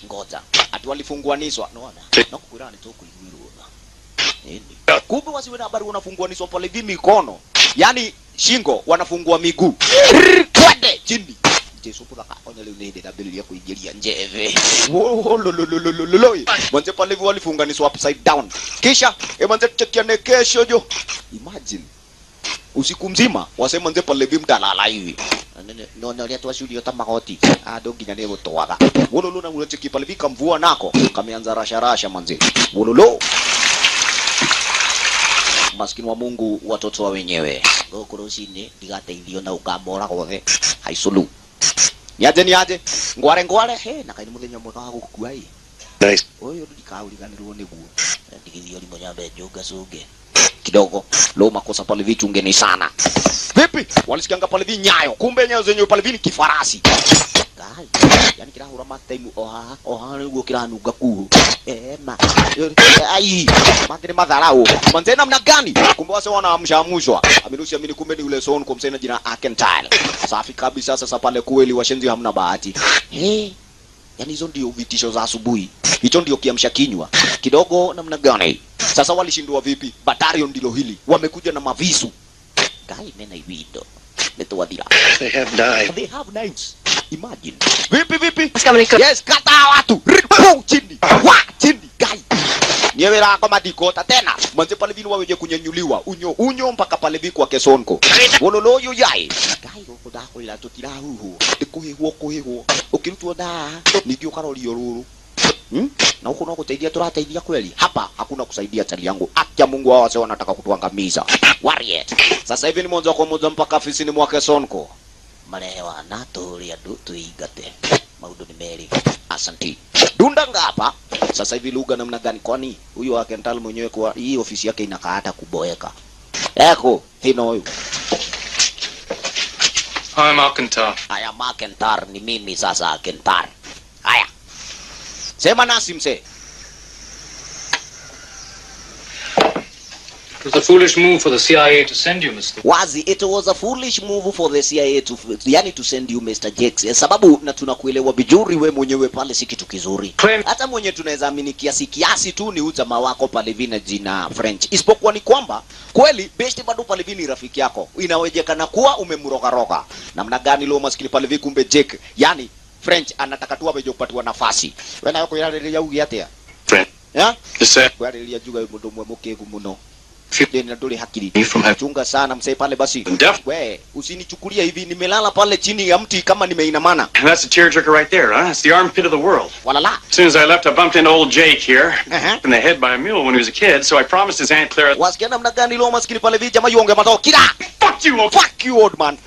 ngoja ati walifunguaniswa naona nakukurani tu kuiruona kumbe wasiwe na habari wanafunguaniswa pale hivi mikono yani shingo wanafungua miguu kwende chini Jesu kwa kaona leo nende na bili ya kuingilia njeve lololololololoi mwanze pale hivi walifunganiswa upside down kisha mwanze tuchekiane kesho jo imagine usiku mzima wasema nze pale hivi mtalala hivi no lia tu studio tamagoti nginya ni gutwaga wololo na mulete kipale hivi kamvua nako kameanza rasha manze wololo maskini wa Mungu watoto wa wenyewe gokorosini digateithio na ukambora gothe haisulu niaje ngware he na kaini muthenya mwega wa gukua hii Nice. Oyo ndikauriganirwo niguo ndigithio limo nyambe njoga suge kidogo lo makosa pale vitu ungeni sana vipi walisikianga pale vi nyayo kumbe nyayo zenyewe pale vi ni kifarasi gai yani kila hura mataimu oha niguo kila nuga ku ai mandire madharau manze namna gani kumbe wase wanaamshamushwa amini kumbe ni ule son kumsena jina Akentar safi kabisa sasa pale kweli washenzi hamna bahati yani hizo ndio vitisho za asubuhi hicho ndio kiamsha kinywa kidogo namna gani sasa walishindwa vipi battalion ndilo hili wamekuja na mavisu gai nena ibido netowadira They have knives. they have knives imagine vipi yes kata watu chini gai nyewe la kama dikota tena mwanze pale vile waweje kunyenyuliwa unyo mpaka pale viko kwa Sonko wololoyo yai gai goko da ko ila tutira huhu kuhihwo ukirutwo da ndio karolio ruru na huko nako kusaidia turateithia kweli hapa hakuna kusaidia chali yangu akia Mungu wao wase wanataka kutuangamiza warrior sasa hivi ni mwanzo kwa mwanzo mpaka afisini mwake Sonko marewa na tulia tuigate maudo ni meri asanti dunda ngapa sasa hivi lugha namna gani kwani huyo Akentar mwenyewe kwa hii ofisi yake inakaa hata kuboeka eko hino huyo I'm Akentar. haya Akentar ni mimi sasa Akentar haya sema nasi mse It was a foolish move for the CIA to send you, Mr. wazi it was a foolish move for the CIA to send you Mr. Jakes sababu na tunakuelewa vizuri we mwenyewe pale si kitu kizuri hata mwenye tunaweza amini kiasi tu ni ujamaa wako pale vina jina French isipokuwa ni kwamba kweli best bado pale vini rafiki yako inawezekana kuwa umemroga namna gani leo maskini pale vi kumbe Jake yani French anataka tu aweje kupatiwa nafasi wewe nayo kuirelia ugi atia French. ya Yes, kuirelia juga mundu mwe mukegu muno Fifty. na dole hakili You from heaven. chunga sana msee pale basi Def- we usinichukulia hivi nimelala pale chini ya mti kama nimeinamana That's the tearjerker right there, huh? It's the armpit of the world. walala As soon as I left, I bumped into old Jake here. Uh-huh. In the head by a mule when he was a kid, so I promised his Aunt Clara... wasikia namna gani leo maskini pale vi jamaa yonge matao kila Fuck you, old... fuck you old man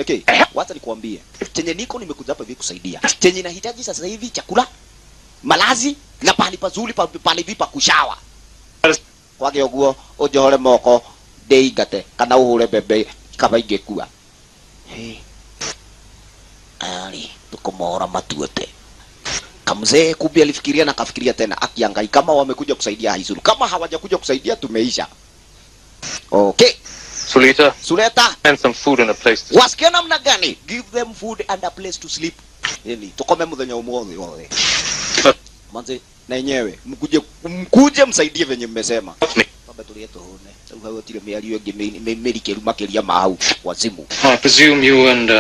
okay wacha nikwambie chenye niko nimekuja hapa hivi kusaidia chenye nahitaji sasa hivi chakula malazi na pali pazuri pale vipa kushawa kwa kioguo ujohore moko deigate kana uhure bebe kaba ingekua ali tukomora matuote kamzee kumbe alifikiria na kafikiria tena akiangai kama wamekuja kusaidia Haizuru kama hawajakuja kusaidia tumeisha Okay. Sulita, Suleta, and some food and a place to wasikia namna gani? Give them food and a place to sleep. Yaani tukome muthenya umothe wothe. Manze na yenyewe mkuje msaidie venye mmesema. Baba tulieto hone. Sasa hapo tile mialio yengi medikeru makeria mahau wazimu. I presume you and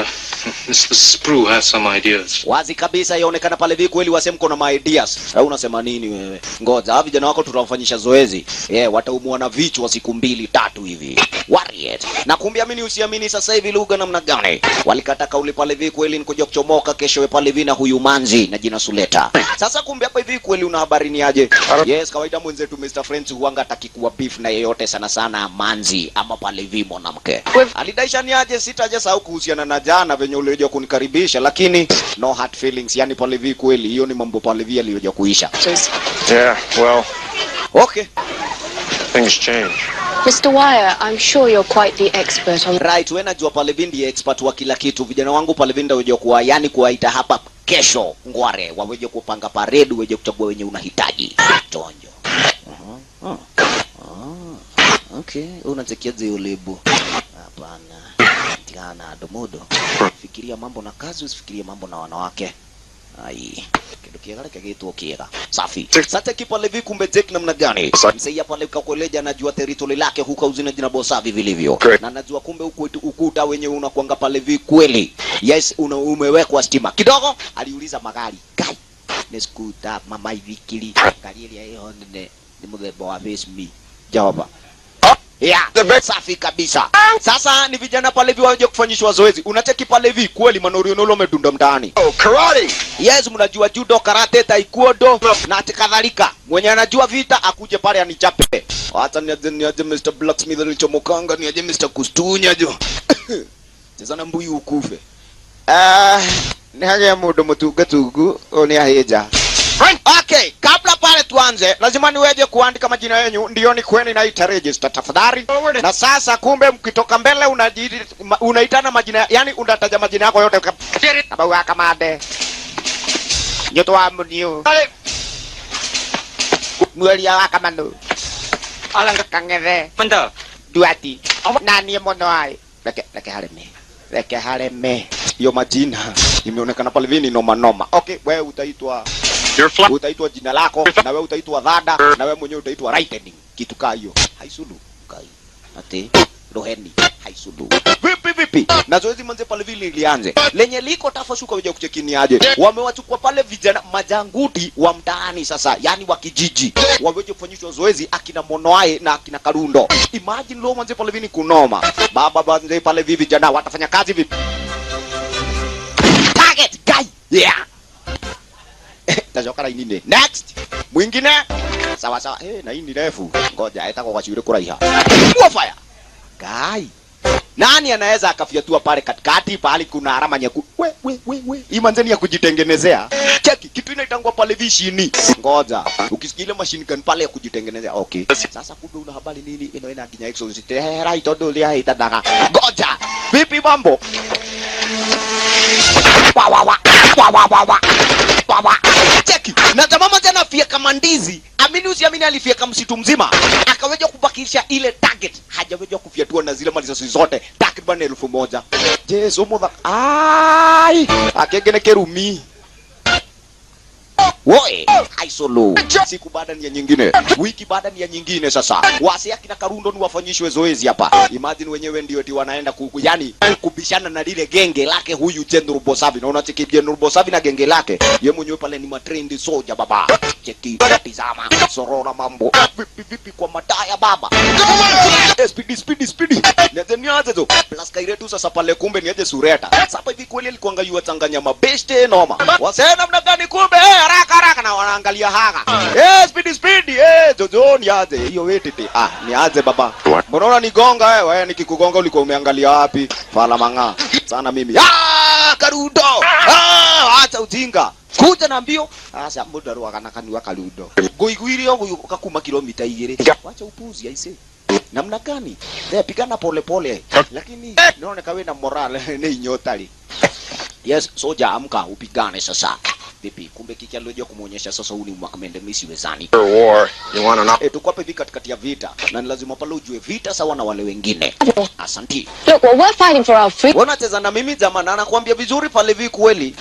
Mr. Sprue have some ideas. Wazi kabisa yaonekana pale hivi kweli wasemko na my ideas. Au unasema nini wewe? Ngoja, hawa vijana wako tutawafanyisha zoezi. Wataumwa na vichwa siku 2-3 hivi. Warriors. Na kumbia mimi usiamini sasa hivi lugha namna gani? Walikata kauli pale hivi kweli nikuja kuchomoka kesho we pale hivi na huyu manzi na jina Suleta. Sasa kumbia hapa hivi kweli una habari ni aje? Yes, kawaida mwenzetu Mr. French huanga atakikuwa beef na yeyote sana sana manzi ama pale hivi mwanamke. Alidaisha ni aje sitaje sahau kuhusiana na jana venye ulioje kunikaribisha lakini no hard feelings yani pale hivi kweli hiyo ni mambo pale hivi aliyoje kuisha. Yeah, well, Okay. things change. Mr. Wire, I'm sure you're quite the expert on... Right, wewe najua pale vindi expert wa kila kitu. Vijana wangu pale vinda weje kuwa yani kuwaita hapa kesho ngware waweje kupanga parade weje kuchagua wenye unahitaji. Tonjo. Okay, unatekiaje ulebo? Hapana. Tigana domodo. Fikiria mambo na kazi, usifikirie mambo na wanawake. Ai, kitu kiagala kagetu kiega. Safi. Sasa kipa levi kumbe Jake namna gani? Msaidia pale kakueleja anajua territory lake huko uzina jina Bosavi vilivyo. Na anajua kumbe huko ukuta wenye unakuanga pale vi kweli. Yes, umewekwa stima. Kidogo aliuliza magari. Kai. Ni scooter mama ivikili. Gari ile hiyo ni mudhebo wa face me. Jawaba. Yeah, safi kabisa. Sasa ni vijana pale hivi waje kufanyishwa zoezi. Unacheki pale hivi kweli Manorio Nolo medunda mtaani. Oh, karate. Yes, mnajua judo, karate, taekwondo na kadhalika. Mwenye anajua vita akuje pale anichape. Hata ni aje Mr. Blacksmith alichomokanga ni aje Mr. Kustunya jo. Sasa na mbuyu ukufe. Ni haja mudo mutuga tugu oni aheja. Okay, kabla pale tuanze, lazima niweje kuandika majina yenu ndio ni kweni na ita register tafadhali. Na sasa kumbe mkitoka mbele unaitana majina, yani unataja majina yako yote kama wa kamade. Nyoto wa munio. Mweli ya kamano. Alanga kangere. Manda. Duati. Nani mono ai. Leke hareme. Yo majina imeonekana pale vini noma. Okay, wewe utaitwa jina lako na wewe utaitwa Dhada na wewe mwenyewe utaitwa Lightning. Kitu kaa hiyo. Haisulu. Kai. Ate Roheni. Haisulu. Vipi? Na zoezi manze pale vile ilianze. Lenye liko tafashuka wewe kuchekini aje. Wamewachukua pale vijana majanguti wa mtaani sasa, yani wa kijiji. Waweje kufanyishwa zoezi akina Monoae na akina Karundo. Imagine lo manze pale vini kunoma. Baba manze pale vivi vijana watafanya kazi vipi? Target guy. Yeah. Tajokara inine. Next. Mwingine. Sawa. Na hii ni refu. Ngoja itako kwa shule kuraiha. Fire. Guy. Nani anaweza akafyatua pale katikati pale kuna alama nyekundu? We. Hii manzeni ya kujitengenezea. Cheki kitu inaitangwa pale vishini. Ngoja. Ukisikia ile machine gun pale ya kujitengenezea. Okay. Sasa kumbe una habari nini inaenda kinya exhaust. Right todo lia itadaga. Ngoja. Vipi mambo? Wa. Cheki. Na jamaa mmoja anafia kama ndizi. Amini usiamini alifia kama msitu mzima. Akaweja kubakisha ile target. Hajaweja kufyatua na zile mali zote. Takriban 1000. Jesu mother. Ai! Akegene kerumi. Woi, haisolo. Siku baada ni ya nyingine. Wiki baada ni ya nyingine sasa. Wasi akina Karundo ni wafanyishwe zoezi hapa. Imagine wenyewe ndio eti wanaenda yani kubishana na lile genge lake huyu General Bosavi. Na unacheki General Bosavi na genge lake. Yeye mwenyewe pale ni matrained soldier baba. Cheki, tazama. Sorora mambo. Vipi kwa mataya baba. Speedy. Nianze tu. Plus kairetu sasa pale kumbe ni aje Sureta. Sasa hivi kweli alikuanga yu Tanganyika mabeste noma. Wasema namna gani kumbe haraka na wanaangalia haka. Speedy. Jojo niaje. Hiyo wetete. Niaje baba. Mbona nigonga wewe nikikugonga ulikuwa umeangalia wapi? Fala manga. Sana mimi. Karundo. Acha ujinga. Kuja na mbio. Sasa muda roa kana kanua Karundo. Goiguirio kakuma kilomita 2. Acha upuzi aise. Namna gani? Pigana pole. Lakini naona kawe na morale ni nyotali. Yes, soja amka upigane sasa. Vipi? Kumbe kiki alioje kumuonyesha sasa huu ni Makamende mimi siwezani. War, you wanna know? Tuko hapa hivi katikati ya vita na ni lazima pale ujue vita sawa na wale wengine. Asanti. Look, well, we're fighting for our freedom. Wanacheza na mimi jamani, anakuambia vizuri pale hivi kweli.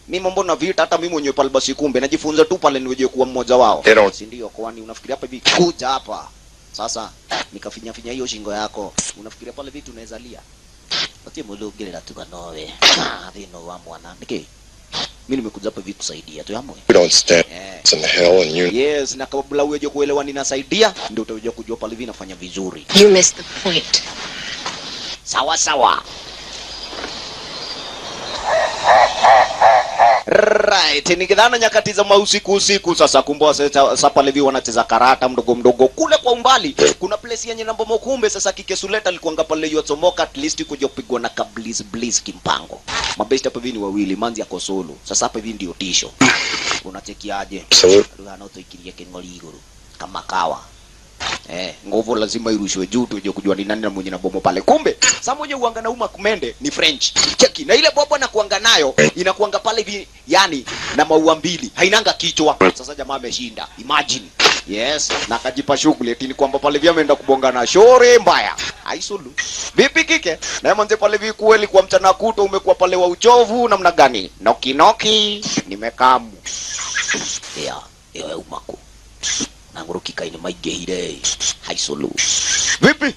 Mimi mambo na vita hata mimi mwenyewe pale basi kumbe najifunza tu pale niweje kuwa mmoja wao. Si ndio? Kwani unafikiria hapa hivi kuja hapa. Sasa nikafinya hiyo shingo yako. Unafikiria pale vitu unaweza lia. Watie mulugere tu kanowe. Dhino wa mwana. Niki. Mimi nimekuja hapa hivi kusaidia tu yamwe. You don't stand in the hell and you... Yes, na kabla uweje kuelewa ninasaidia ndio utaweje kujua pale hivi nafanya vizuri. You missed the point. Sawa sawa. Right, nikidhana nyakati za usiku sasa kumboa sasa pale hivi wanacheza karata mdogo kule kwa umbali. Kuna place yenye namba mokumbe sasa Kikesuleta alikuanga pale yotomoka at least kuja kupigwa na bliss kimpango. Mabest hapa hivi ni wawili, Manzi yako solo. Sasa hapa hivi ndio tisho. Unachekiaje? Ndio anaotoikiria kengoli kama kawa. Nguvu lazima irushwe juu tuje kujua ni nani na mwenye na bomo pale. Kumbe saa moja uanga na Makamende ni French. Cheki na ile bobo na kuanga nayo inakuanga pale hivi yani na maua mbili. Hainanga kichwa. Sasa jamaa ameshinda. Imagine. Yes, na kajipa shughuli eti ni kwamba pale hivi ameenda kubonga na shore mbaya. Haisulu. Vipi kike? Na manze pale hivi kweli kwa mchana kuto umekuwa pale wa uchovu namna gani? Noki nimekamu. Ewe umako. Nangurukika ini maigehire haisulu. Vipi?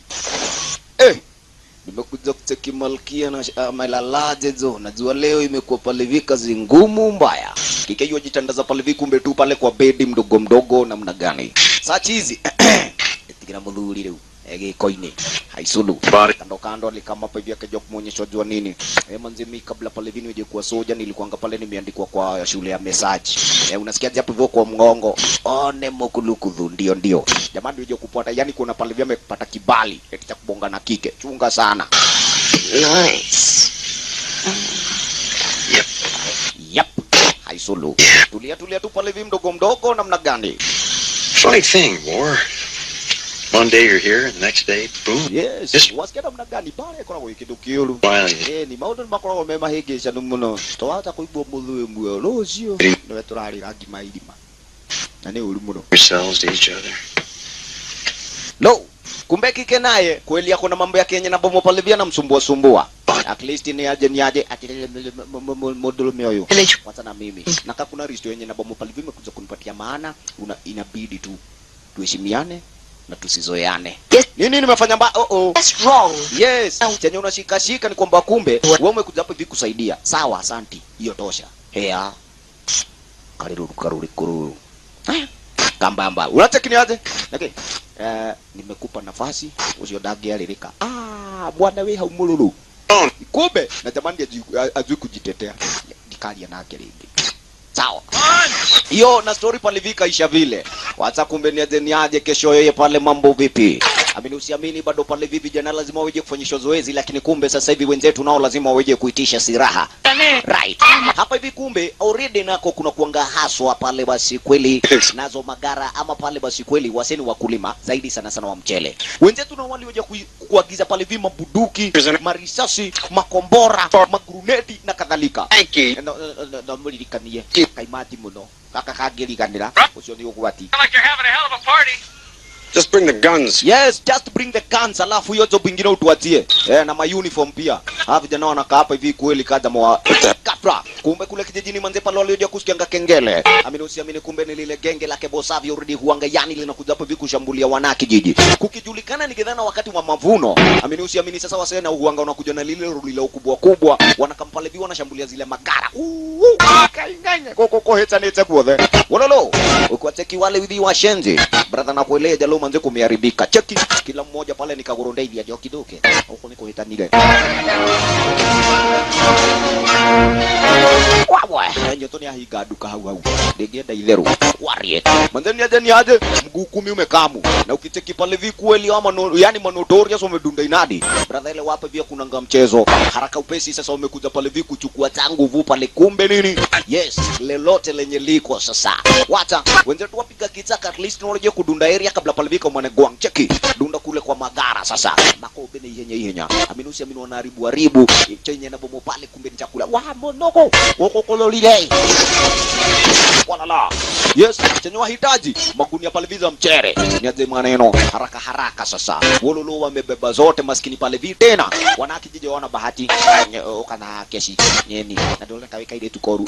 Nimekuja kucheki malkia na malalaje zo. Najua leo imekuwa pale hivi kazi ngumu mbaya. Kike hiyo jitandaza pale hivi kumbe tu pale kwa bedi mdogo namna gani. Sachi hizi. Tikira mudhuri leo. Koine haisulu kando alikama hapa hivi akaja kumuonyesha jua nini. Manzimi kabla pale hivi nije kuwa soja nilikuanga pale nimeandikwa kwa shule ya message. Unasikia hapo hivyo kwa mngongo one mokulukudhu ndio jamani nije kupata yani kuna pale hivi amepata kibali eti cha kubonga na kike chunga sana. Nice. Yep. Haisulu tulia tu pale hivi mdogo namna gani. Funny thing, War. One day you're here, and the next day, boom. Yes. Wasikia namna gani pale kuna kwa kitu kiulu. Ni maudo makoro mema hegesha numuno. Toata kuibwa mudhu mwe lozio. Ndio turali rangi maidima. Na ni uli muno. Yourselves to each other. No. Kumbe kike naye kweli yako na mambo yake yenye na bomo pale vya namsumbua. At least ni aje atilele modelo mioyo. Kwanza na mimi. Na kama kuna risto yenye na bomo pale vya imekuja kunipatia maana inabidi tu tuheshimiane na tusizoeane. Yes. Nini nimefanya mbaya? That's wrong. Yes. Chenye unashika ni kwamba kumbe wewe umekuja hapa hivi kusaidia. Sawa, asante. Hiyo tosha. Hea. Karuri kuru. Kambamba. Unacheki aje? Okay. Nimekupa nafasi usiodage alirika. Bwana wewe haumululu. Kumbe na jamani ajui kujitetea. Dikalia na akili. Sawa. Hiyo na story pale vika isha vile. Wacha kumbe ni aje kesho yeye pale mambo vipi? Amini usiamini bado pale vipi jana lazima waje kufanyishwa zoezi lakini kumbe sasa hivi wenzetu nao lazima waje kuitisha siraha. Right. Hapa hivi kumbe already nako kuna kuanga haswa pale basi kweli nazo magara ama pale basi kweli waseni wakulima zaidi sana wa mchele. Wenzetu nao walioje kuagiza pale hivi mabuduki, marisasi, makombora, magruneti na kadhalika. Na mlikanie kaimati muno. Kaka kageliganira ucio ni ugwati. Like you're having a hell of a party. Just bring the guns. Yes, just bring the guns. Alafu hiyo job ingine utuatie. Na ma uniform pia. Hawa vijana wanakaa hapa hivi kweli kaza mwa kafra. Kumbe kule kijijini manze pale walioje kusikianga kengele. Amini usiamini kumbe ni lile genge lake Bosavi already huanga yani linakuja hapa hivi kushambulia wana kijiji. Kukijulikana nikidhana wakati wa mavuno. Amini usiamini sasa wasee na huanga unakuja na lile rulila ukubwa. Wanakampale hivi wanashambulia zile magara. Kainganya koko heta nete kuothe. Wololo. Ukwateki wale hivi washenzi. Brother na kuelea jalo manze kumeharibika. Cheki kila mmoja pale nikagorondea hivi ajo kidoke. Huko niko hitanile. Wawa, nyoto ni ahiga duka hau. Ndegenda itheru. Warie. Manze ni aje mguu 10 umekamu. Na ukicheki pale hivi kweli ama yani manotorious umedunda inadi. Brother ile wapi pia kuna mchezo. Haraka upesi sasa umekuja pale hivi kuchukua tangu vu pale kumbe nini? Yes, lelote lenye liko sasa. Wacha wenzetu wapiga kitaka at least unaje kudunda area kabla pale hivi kwa gwang cheki. Dunda kule kwa magara sasa. Makobe ni yenya. Aminusi wanaharibu chenye na bomo pale kumbe ni chakula. Wa monoko. Woko kololile. Walala. Yes, chenye wahitaji magunia pale viza mchere. Niaje maneno haraka haraka sasa. Wololo wamebeba zote maskini pale vi tena. Wanakijiji wana bahati. Kana kesi nyeni. Na dole kaweka ile tukoru.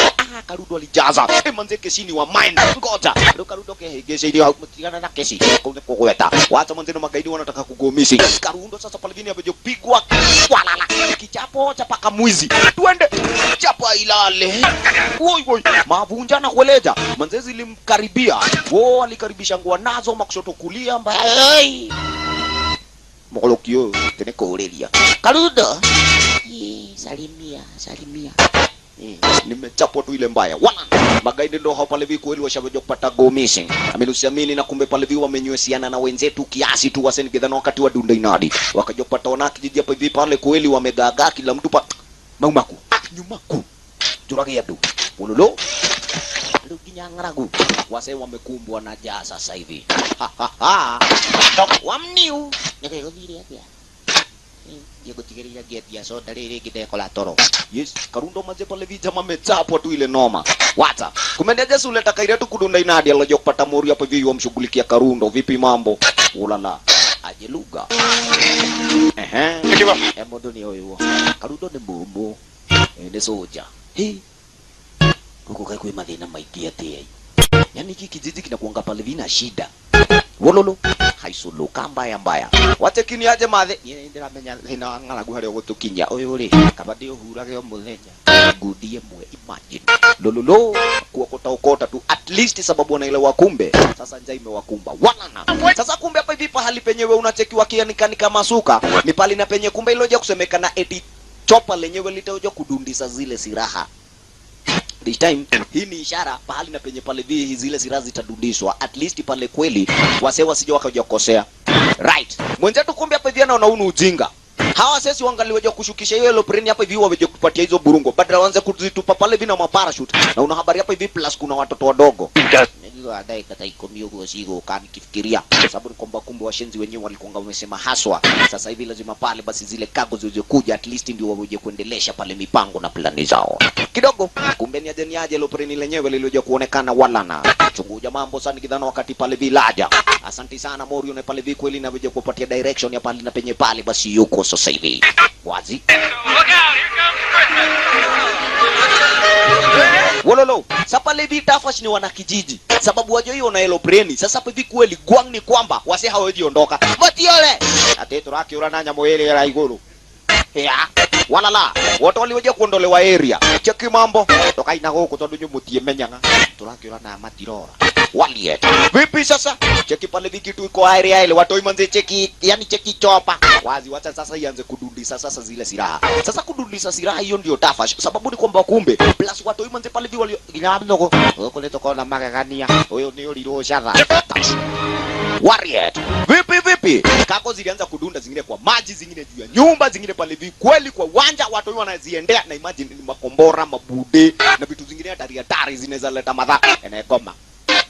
Karudo alijaza. Manze kesi ni wa mine. Ngoja. Karudo ke gesi ile hakutikana na kesi. Kuna kuweta. Wacha manze magaidi wanataka kugomisi. Karundo sasa pale vini amejopigwa. Walala. Kichapo cha paka mwizi. Twende. Chapa ilale. Woi. Mavunja na kueleja. Manze zilimkaribia. Wao alikaribisha ngwa nazo makushoto kulia mbaya. Mokolokio tene korelia. Karudo. Salimia. Nimechapwa tu ile mbaya. Wana magaidi ndo hao pale vi kweli washaweja kupata go missing. Amelusiamini na kumbe pale vi wamenywesiana na wenzetu kiasi tu waseni kidhana wakati wa dunda inadi. Wakaja kupata wanaki jiji hapa hivi pale kweli wamegaga kila mtu pa maumaku. Nyumaku. Jurage yadu. Ulolo. Luginyangaragu. Wase wamekumbwa na jaa sasa hivi. Wamniu. Nikayogiria pia. Diego tigeria getia so dalili kideko toro. Yes, Karundo maze pale vita mamechapwa tu ile noma. Wata. Kumendeje sule takaire tu kudunda inadi alojo kupata mori hapo hivi wamshughulikia Karundo. Vipi mambo? Ulala. Aje lugha. Emodo ni oyo. Karundo ni bombo. Ende soja. Huko kai kwa madhina maitia tia. Yaani hiki kijiji kinakuanga pale vina shida. Wololo haisulu kamba mbaya. Wacha kini aje mathe. Ndira menya hina ngalagu hari ogutukinya. Oyo ri kabadi ohurage omuthenya. Ngudie mwe imagine. Lololo kuokota okota tu at least sababu wanaelewa kumbe. Sasa njaa imewakumba. Wanana. Sasa kumbe hapa hivi pahali penyewe unachekiwa kianikani kama suka. Ni pali na penye kumbe iloje kusemekana eti chopa lenyewe litaoja kudundisa zile silaha. This time hii ni ishara pahali na penye pale vi zile silaha zitadundishwa at least pale kweli wase wasije wakaja kukosea. Right. Mwenzetu kumbe hapa hivi anaona ujinga. Hawa sisi wangaliweja kushukisha hiyo aeroplane hapa hivi waweje kupatia hizo burungo. Badala waanze kuzitupa pale vina maparachute. Na una habari hapa hivi plus kuna watoto wadogo. Ndio adai kata ikomio kwa sigo kani kifikiria. Sababu kwamba kumbe washenzi wenyewe walikuwa wamesema haswa. Sasa hivi lazima pale basi zile cargo ziweze kuja at least ndio waweje kuendelesha pale mipango na plani zao. Kidogo kumbe ni aje aeroplane lenyewe lilioje kuonekana walana. Chunguja mambo sana kidhana wakati pale vilaja. Asante sana Morio na pale vi kweli na weje kupatia direction ya pale na penye pale basi yuko sasa hivi. Wazi. Wololo, sasa levi tafash ni wana kijiji. Sababu wajo hiyo na aeroplane. Sasa hivi kweli gwang ni kwamba wase hawaji ondoka. Matiole. Ateto raki urananya moele ya igoro. Ya. Walala, watu waliweja kuondolewa area. Cheki mambo. Toka ina huko tondu nyumutie menyanga. Turaki urana matirora. Waliet. Vipi sasa? Cheki pale viki tu iko area ile watu imanze cheki, yani cheki chopa. Wazi wacha sasa ianze kudundisa sasa zile silaha. Sasa kudundisa silaha hiyo ndio tafash. Sababu ni kwamba kumbe plus watu imanze pale vi wali ginamnoko. Huko leto kona magagania. Huyo ni uliro shara. Wariet. Vipi? Kako zilianza kudunda zingine kwa maji, zingine juu ya nyumba, zingine pale vi kweli kwa uwanja watu wanaziendea na imagine ni makombora, mabude na vitu zingine hatari zinaweza leta madhara. Enekoma.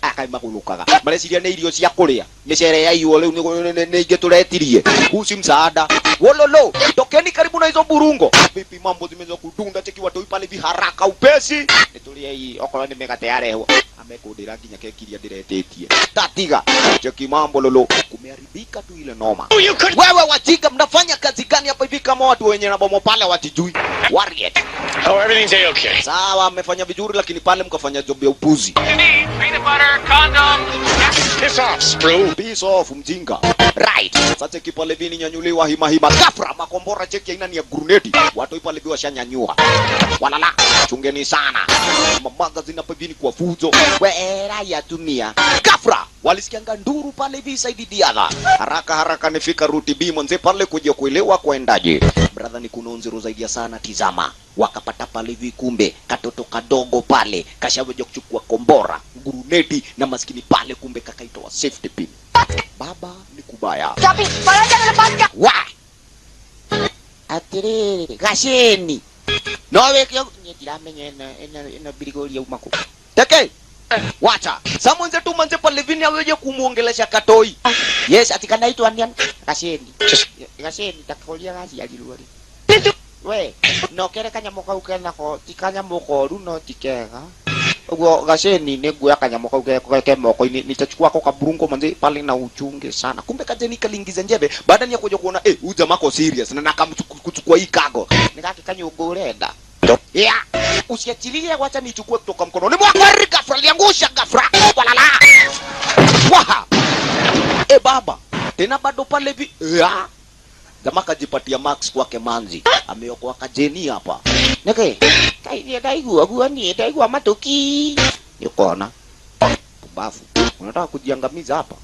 Akaima kulukaga. Malesiria ni irio cia kuria. Micere ya iwo leo ni ingeturetirie. Husi msaada. Wololo, tokeni karibu na hizo burungo. Vipi mambo zimeanza kudunda cheki watu pale vi haraka upesi. Nitulie hii okolo ni mega tayari hewa. Amekudira kinya kekiria diretetie. Tatiga. Cheki mambo lolo. Kumeharibika tu ile noma. Wewe wajiga mnafanya kazi gani hapa hivi kama watu wenye na bomo pale watijui? Wariet. Oh, everything's okay. Sawa, mmefanya vizuri lakini pale mkafanya job ya upuzi. Piss off, Sprue. Piss off, mjinga. Right. Sasa kipale vini nyanyuliwa hima. Kafra makombora cheki aina ni ya gruneti. Watu pale biwa shanyanyua. Walala. Chungeni sana. Magazine hapa vini kwa fuzo. Weera ya dunia. Kafra. Walisikianga nduru pale hivi saidi diala. Haraka nifika ruti B mwanze pale kuja kuelewa kuendaje. Brother ni kunonzero zaidi ya sana tizama. Wakapata pale hivi kumbe katoto kadogo pale kashaweja kuchukua kombora, gruneti na maskini pale kumbe kakaitoa safety pin. Baba ni kubaya. Tapi, jangan lepaskan. Wah. Atire gasheni. Nowe kyo nyiramenye ena birigoli ya umako. Teke. Wacha. Samonze tu manze pale vini aweje kumuongelesha katoi. Yes, atikana itu anian gasheni. Gasheni takolia gashi aliluari. we no kere kanyamo kau kena ko tikanyamo ko ru no tikega ugo gasheni neguya kanyamo kau ke moko nitachukua kwa kaburungo manze pale na uchunge sana. Kumbe kajeni kalingiza njebe baada ya kuja kuona huyu jamaa ko serious na nakamchukua hii kago nikakikanyugurenda yeah usiachilie wacha nichukue kutoka mkononi mwako ghafla liangusha ghafla walala waha baba tena bado pale hivi yeah. Jamaa kajipatia max kwake manzi ameokoa kajeni hapa neke kai daigua ni daigua matoki yokona pubafu unataka kujiangamiza hapa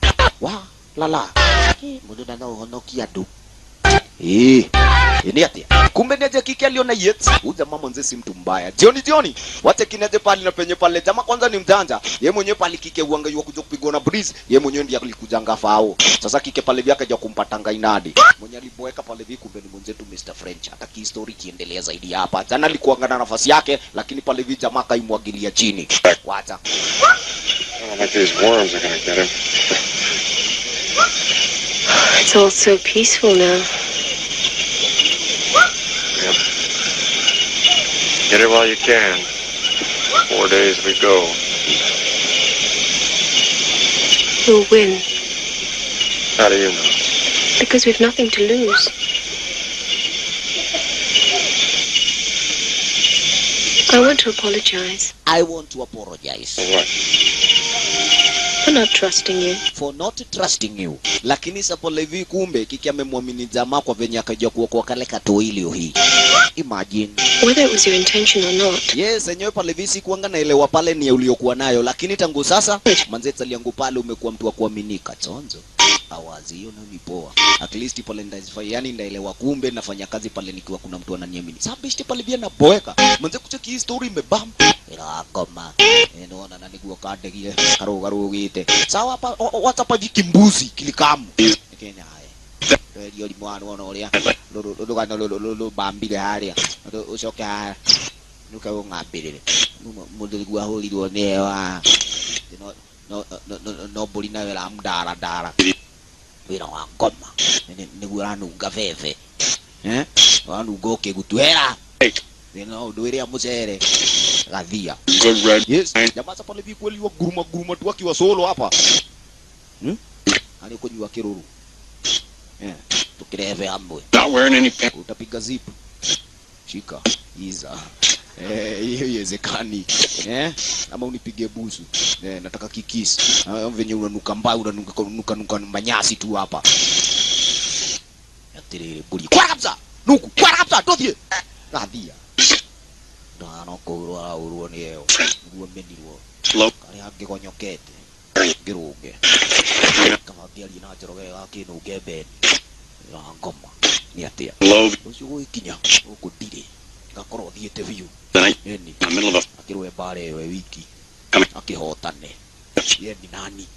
wa lala mbona ndio unaonokia tu ni ati kumbe ndiye kike aliona yet huyu jamaa mwanze si mtu mbaya jioni wacha kinaje pale na penye pale jamaa kwanza ni mjanja yeye mwenyewe pale kike uangaiwa kuja kupigwa na breeze yeye mwenyewe ndiye alikujanga fao sasa kike pale vyake haja kumpata ngainadi mwenye aliboeka pale vipi kumbe ni mwenzetu Mr French hata ki story kiendelea zaidi hapa jana alikuanga na nafasi yake lakini pale vipi jamaa kaimwagilia chini wacha These worms are gonna get him. It's all so peaceful now. Yep. Get it while you can. 4 days we go. We'll win. How do you know? Because we've nothing to lose. I want to apologize. I want to apologize. For what? For not trusting you. For not trusting you. Lakini sapo levi kumbe kiki amemwamini jamaa kwa venye akaja kuokoa kale katoilio hii. Imagine. Whether it was your intention or not. Yes, enyewe pale visi kuanga naelewa pale ni uliokuwa nayo lakini tangu sasa manzeta liangu pale umekuwa mtu wa kuaminika chonzo. Awazi hiyo ni poa. At least pale yani ndaelewa kumbe nafanya kazi pale nikiwa kuna mtu ananiamini. Sabishti pale bia na boeka. Manze kucheki hii story imebam. Ila koma. Naona na niguo kadegie karo gite. Sawa hapa WhatsApp hivi kimbuzi kilikamu. Kenya haya. Ndio limwana wana oria. Lo bambile haria. Ucoke haya. Nuka ngabirire. Mundu gwa holirwo newa. No bolina wela mdara. Wira wa ngoma. Niguo ranunga veve. Wanunga okigutuera. Nino nduiria mucere gathia. Good red. Yes. Jamaa sasa pale kweli wa guruma tu akiwa solo hapa. Ali kunywa kiruru. Tukireve ambo. Not wearing any pants. Utapiga zip. Shika. Iza. Hiyo yezekani. Ama unipige busu. Nataka kikisi. Venye unanuka mbaya unanuka manyasi tu hapa. Yatire buri. Kwa kabisa. Nuku. Kwa kabisa tothie. Gathia. No kurwa urwo niyo. Nguo menirwo. Kari angigonyokete. Ngiruge. Kama biali na njoroge akinunge bed. Ngoma. Ni atia. Ucio gwikinya ukundire. Ngakorwo thiete biu. Yeni. Akirwe bare we wiki. Akihotane. Yeni nani?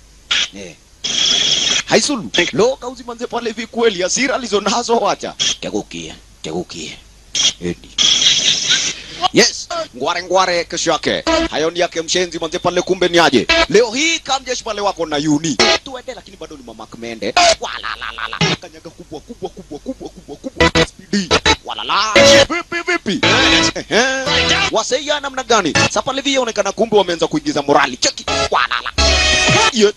Haisulu. Lo kauzi manze pale hivi kweli asira alizonazo wacha. Kegukie. Yeni. Yes, ngware kesho yake. Hayo ni yake mshenzi manze pale kumbe ni aje. Leo hii kamjeshi pale wako na uni. Tuende lakini bado ni mama Kmende. Wala la. Kanyaga kubwa. Speedy. Wala la. Vipi. Wasaiya namna gani? Sasa pale vile inaonekana kumbe wameanza kuingiza morali. Cheki. Wala la. Yes.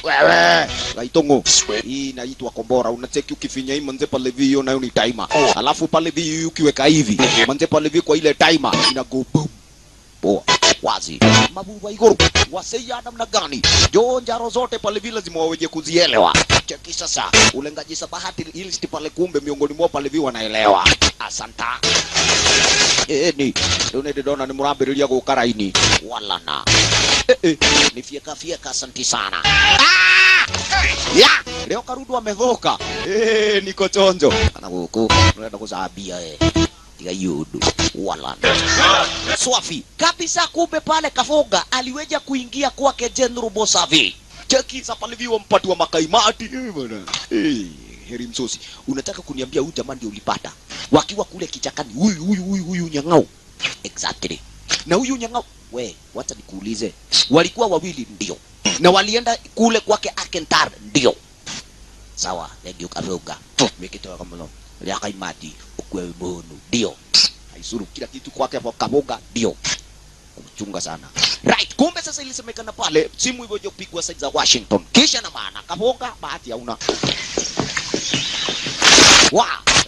Wewe Gaitongo hii inaitwa kombora unacheki ukifinya hii manze pale vio nayo ni timer alafu pale vio ukiweka hivi manze pale vio kwa ile timer ina go boom poa wazi mabuba igoro wasaiya namna gani jonjaro zote pale vile lazima waweje kuzielewa cheki sasa ulengaji sabahati ili pale kumbe miongoni mwa pale vio wanaelewa asanta ni unedona ni murambiriria gukaraini wala na ni fieka asanti sana ya leo karudu amedhoka niko chonjo ana huko unaenda kuzabia tiga yudu wala swafi kabisa kumbe pale kafoga aliweja kuingia kwake General Bosavi cheki pale viwa mpati wa makaimati bwana heri msosi unataka kuniambia huyu jamaa ndio ulipata wakiwa kule kichakani huyu nyang'au exactly na huyu nyang'au we wacha nikuulize walikuwa wawili ndio na walienda kule kwake Akentar ndio sawa ndio kafoga mikitoa kama ya kaimati ukwe bono ndio haisuru kila kitu kwake hapo kaboga ndio kuchunga sana. Right, kumbe sasa ilisemekana pale simu hivyo kupigwa side za Washington. Kisha na maana kaboga bahati hauna.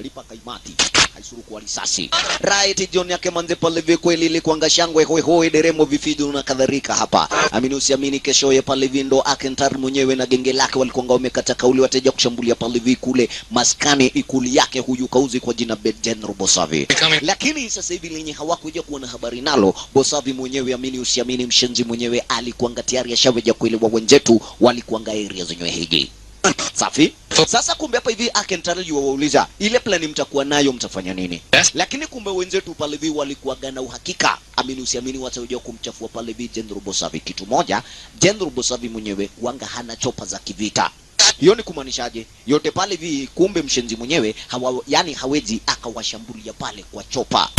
Lipa kaimati haisuru kwa risasi. Right, John yake manze pale vile kweli ile kuanga shangwe hoe deremo vifidu na kadhalika hapa. Amini usiamini kesho ye pale vindo Akentar mwenyewe na genge lake walikuwa wamekata kauli wateja kushambulia pale vile kule maskani ikuli yake huyu kauzi kwa jina General Bosavi. Lakini sasa hivi lenye hawakuja kuona habari nalo Bosavi mwenyewe amini usiamini mshenzi mwenyewe alikuwa tayari ashaweja kuelewa wenzetu walikuwa area zenyewe hiji. Safi. Sasa kumbe hapa hivi Akentar yuwauliza ile plani mtakuwa nayo mtafanya nini? Lakini kumbe wenzetu pale hivi walikuwa gana uhakika. Amini usiamini watakuja kumchafua pale hivi General Bosavi. Kitu moja, General Bosavi mwenyewe wanga hana chopa za kivita. Hiyo ni kumaanishaje? Yote pale hivi kumbe mshenzi mwenyewe yani hawezi akawashambulia pale kwa chopa.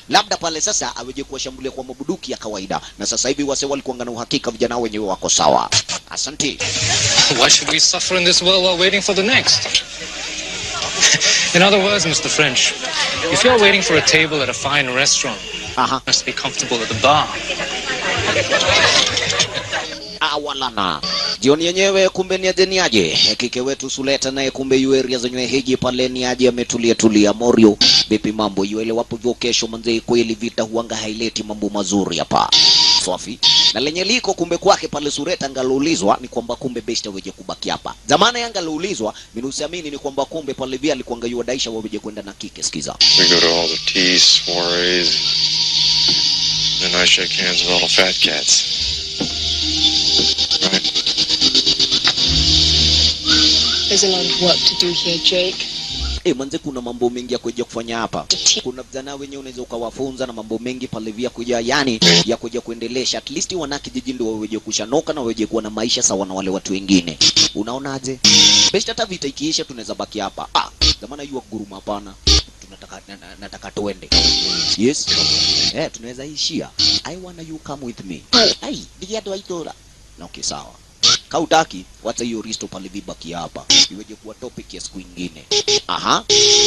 Labda pale sasa aweje kuwashambulia kwa mabuduki ya kawaida. Na sasa hivi wase walikuwa na uhakika vijana wenyewe wako sawa. Asante. Why should we suffer in this world while waiting for the next? In other words, Mr. French, if you're waiting for a table at a fine restaurant, you must be comfortable at the bar. Awalana. Jioni yenyewe kumbe ni adeniaje. Kike wetu Suleta naye kumbe yu area zenyewe hiji pale ni aje ametulia Morio. Bipi mambo yuele wapo vyo kesho manze kweli vita huanga haileti mambo mazuri hapa. Safi. Na lenye liko kumbe kwake pale Sureta angaloulizwa ni kwamba kumbe besta weje kubaki hapa. Zamana yanga loulizwa minusiamini ni kwamba kumbe pale via alikuwa ngayua daisha weje kwenda na kike sikiza. We go to all the tea soirees. And I shake hands with all the fat cats. Right. There's a lot of work to do here, Jake. Manze kuna mambo mengi ya kuja kufanya hapa. Kuna vijana wenyewe unaweza ukawafunza na mambo mengi pale via kuja yani ya kuja kuendelesha. At least wanakijiji ndio waweje kushanoka na waweje kuwa na maisha sawa na wale watu wengine. Unaonaje? Best hata vita ikiisha tunaweza baki hapa. Zamana yu guruma hapana. Nataka tuende. Yes. Tunaweza ishia. I wanna you come with me. Dia ndo aitora. Na okay sawa. Kautaki wacha hiyo risto pale vibaki hapa. Iweje kuwa topic ya siku nyingine.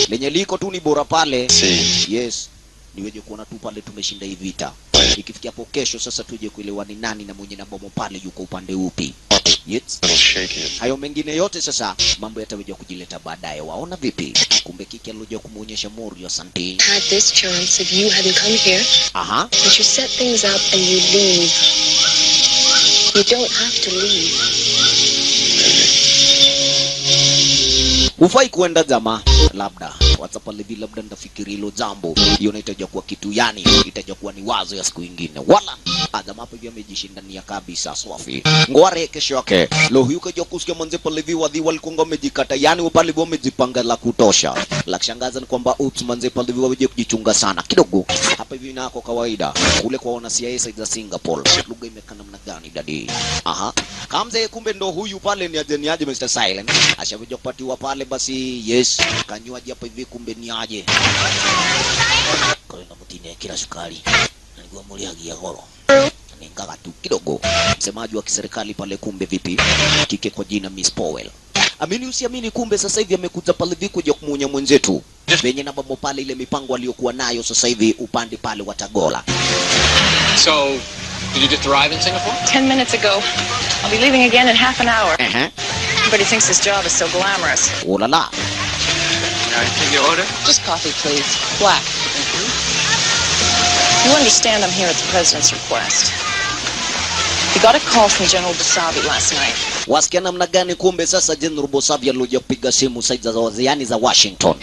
Lenye liko tu ni bora pale. Yes. Niweje kuona tu pale tumeshinda hii vita. Ikifikia hapo kesho sasa tuje kuelewa ni nani na mwenye na bomo pale yuko upande upi. Yes. Hayo mengine yote sasa mambo yataweja kujileta baadaye. Waona vipi? Kumbe kike alikuja kumuonyesha Morio asante. Had this chance if you hadn't come here. But you set things up and you leave. You don't have to leave. Ufai kuenda jamaa. Labda WhatsApp livi labda ndafikiri hilo jambo. Hiyo inaitaja kuwa kitu yani itaja kuwa ni wazo ya siku nyingine. Wala jamaa hapo hivi amejishindania kabisa swafi. Ngware kesho yake. Lo huyu kaja kusikia manze pale hivi wadhi walikuwa wamejikata yani pale hivi wamejipanga la kutosha. La kushangaza ni kwamba manze pale hivi waje kujichunga sana kidogo. Hapa hivi nako kawaida. Kule kwa wana CIA za Singapore. Lugha imekana namna gani dadi? Kamze kumbe ndo huyu pale ni aje Mr. Silent. Ashaweja kupatiwa pale basi yes. Kanywaji hapa hivi kumbe ni aje. Kwa hiyo mtine kila sukari. Nilikuwa mliagia horo. Ningaga tu kidogo. Msemaji wa kiserikali pale kumbe vipi? Kike kwa jina Miss Powell. Amini usiamini kumbe sasa hivi amekuja pale hivi kuja kumuonya mwenzetu. Venye na babo pale ile mipango aliyokuwa nayo sasa hivi upande pale wa Tagola. So, did you just arrive in Singapore? 10 minutes ago. I'll be leaving again in half an hour. Everybody thinks this job is so glamorous. Oh la la. Take your order? Just coffee, please. Black. You understand I'm here at the president's request. He got a call from General Bosavi last night. Wasikia namna gani kumbe sasa General Bosavi alikuja kupiga simu side za yani za Washington.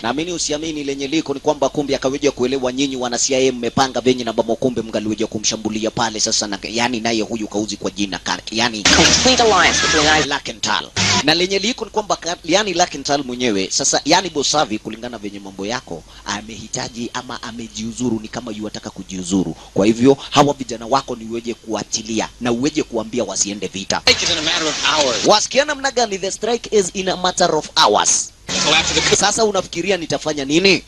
Naamini usiamini lenye liko ni kwamba kumbe akaweja kuelewa nyinyi wana CIA mmepanga venye na bamo kumbe mngaliweja kumshambulia pale sasa na yani naye huyu kauzi kwa jina yani complete alliance between Lakental. Na lenye liko ni kwamba yani Lakental mwenyewe sasa yani Bosavi kulingana venye mambo yako amehitaji ama amejiuzuru ni kama yuataka kujiuzuru. Kwa hivyo hawa vijana wako ni uweje kuachilia na uweje kuambia wasiende vita. Wasikia namna gani the strike is in a matter of hours. Sasa unafikiria nitafanya nini?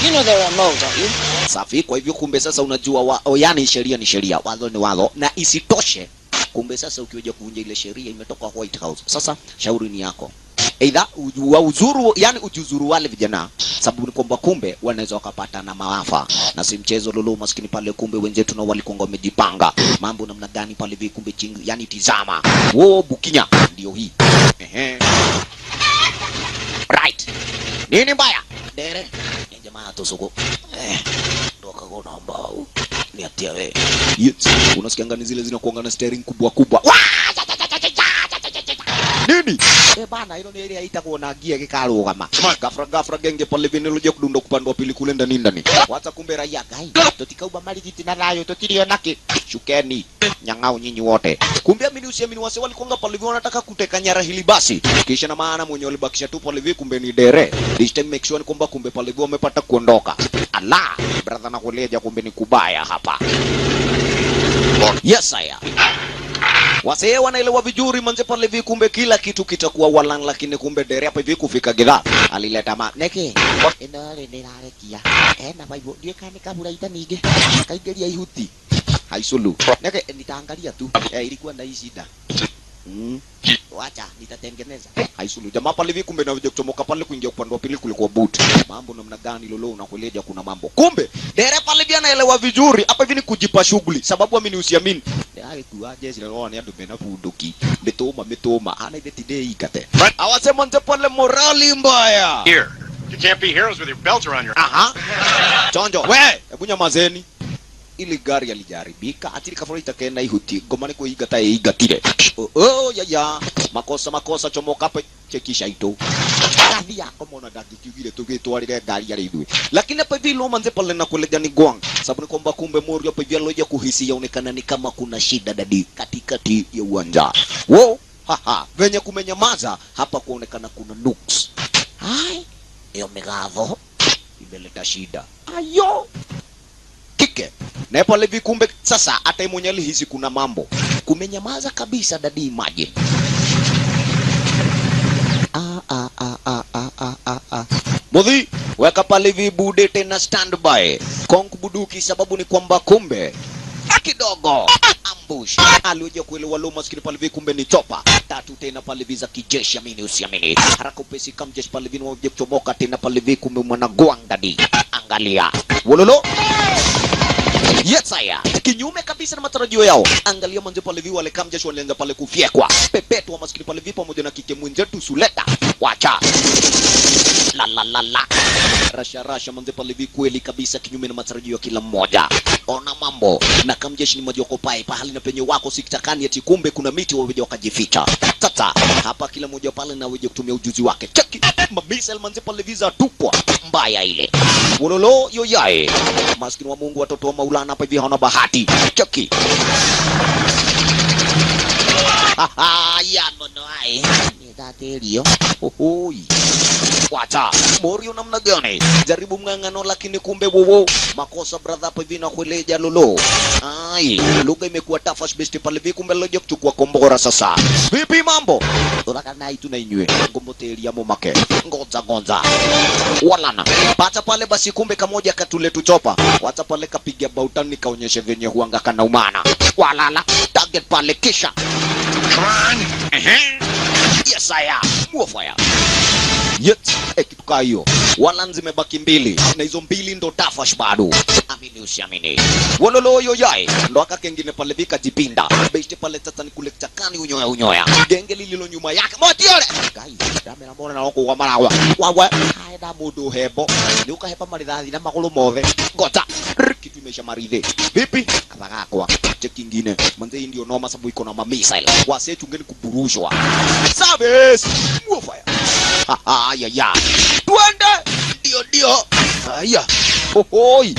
You know there are more, don't you? Safi, kwa hivyo kumbe sasa unajua yani sheria ni sheria, wazo ni wazo na isitoshe kumbe sasa ukiweja kuvunja ile sheria imetoka White House. Sasa shauri ni yako. Aidha uzuru, yani ujuzuru wale vijana, sababu ni kwamba kumbe wanaweza wakapata na maafa, na si mchezo lolo maskini pale. Kumbe wenzetu na walikuwa wamejipanga mambo namna gani pale vi, kumbe chini, yani tizama bukinya ndio hii right. Nini mbaya dere ni jamaa tosuko ndoka gona mbao ni atia we yet, unasikia ngani zile zinakuanga na steering kubwa kubwa nini bana, hilo ni ile haita kuona gia kikarugama gafra genge pale vineloje kudundo kupandwa pili kule ndani wacha. Kumbe raia gai totikauba mali jitina nayo totilio nake shukeni nyang'ao nyinyi wote. Kumbe amini usiamini wase walikonga pale vile wanataka kuteka nyara hili basi, kisha na maana mwenye walibakisha tu pale vile kumbe ni dere. This time make sure kwamba kumbe pale vile wamepata kuondoka. Ala brother, na kuleja kumbe ni kubaya hapa. Yes aya wase wanaelewa vizuri manze pale vi, kumbe kila kitu kitakuwa walan, lakini kumbe dere hapa hivi kufika gidha alileta ma neke enale nirarekia na baibo ndiye kani kabura itanige kaigeria ihuti haisulu neke nitaangalia tu ilikuwa na hii shida wacha nitatengeneza haisulu jamaa pale hivi. Kumbe na vije kutomoka pale kuingia upande wa pili kulikuwa boot. Mambo namna gani lolo unakuleja, kuna mambo. Kumbe dere pale hivi anaelewa vizuri hapa hivi ni kujipa shughuli, sababu amini usiamini kuaje zile roho ndio mena punduki mitoma ana ile today ikate awasema nje pale morali mbaya Here. You can't be heroes with your belt around your... chonjo we hebu nyamazeni. Ili gari alijaribika atili kafura itakena ihuti gomani ko igata igatire ya makosa chomoka pa chekisha ito kathi yako mona dagi kigire tugitwarire gari ya ridwe, lakini hapa hivi lo manze pale na kuleja ni gwang, sababu ni kwamba kumbe Morio hapa hivi aloja kuhisi yaonekana ni kama kuna shida dadi katikati ya uwanja venye kumenyamaza hapa kuonekana kuna nuks. Hai hiyo megavo imeleta shida ayo kike na pale hivi. Kumbe sasa hata mwenye alihisi kuna mambo kumenyamaza kabisa dadi, imagine Mudhi weka pale hivi bude tena standby konk buduki, sababu ni kwamba kumbe kidogo ambush alioje kuelewa lo maskini pale hivi. Kumbe ni chopa tatu tena pale hivi za kijeshi, amini usiamini haraka upesi kama jeshi pale hivi waje kuchomoka tena pale hivi. Kumbe mwana gwang dadi, angalia wololo yes aya kinyume kabisa na matarajio yao. Angalia manze pale hivi wale kama jeshi walianza pale kufyekwa pepeto wa maskini pale hivi pamoja na kike mwenzetu Suleta wacha la rasha manze pale hivi kweli kabisa kinyume na matarajio ya kila mmoja. Ona mambo na kama jeshi ni majoko pai pahali na penye wako sikitakani ati kumbe kuna miti waweje wakajificha. Sasa hapa kila mmoja pale na weje kutumia ujuzi wake. Cheki mabisa manze pale hivi za tupwa mbaya ile wololo yoyae maskini wa Mungu, watoto wa Maulana hapa hivi hawana bahati. Cheki ya monoi ni datelio hoi wacha Morio namna gani jaribu mngangano, lakini kumbe wowo makosa brother hapa hivi na kueleja lolo. Ai lugha imekuwa tafash best pale hivi. Kumbe loje kuchukua kombora sasa. Vipi mambo tunakana itu na inywe ngombotelia momake ngonza walana pata pale basi. Kumbe kamoja katule tuchopa wacha pale kapiga bautani kaonyeshe venye huanga kana umana walala target pale kisha come on yes aya muofaya yet kitu kaa hiyo wala zimebaki mbili na hizo mbili ndo tafash bado, amini usiamini wololo yoyae ndo aka kengine pale vika jipinda besti pale sasa ni kule chakani unyoya genge lililo nyuma yake motiole gai dame na mbona na wako wa marawa wawe haida mudu hebo ni ukahepa maridadi na magulu mothe ngota kitu imesha maridhe vipi abagakwa cheki kingine manze ndio noma sababu iko na mamisile wase chungeni kuburushwa service muofaya ya tuende ndio aya hoi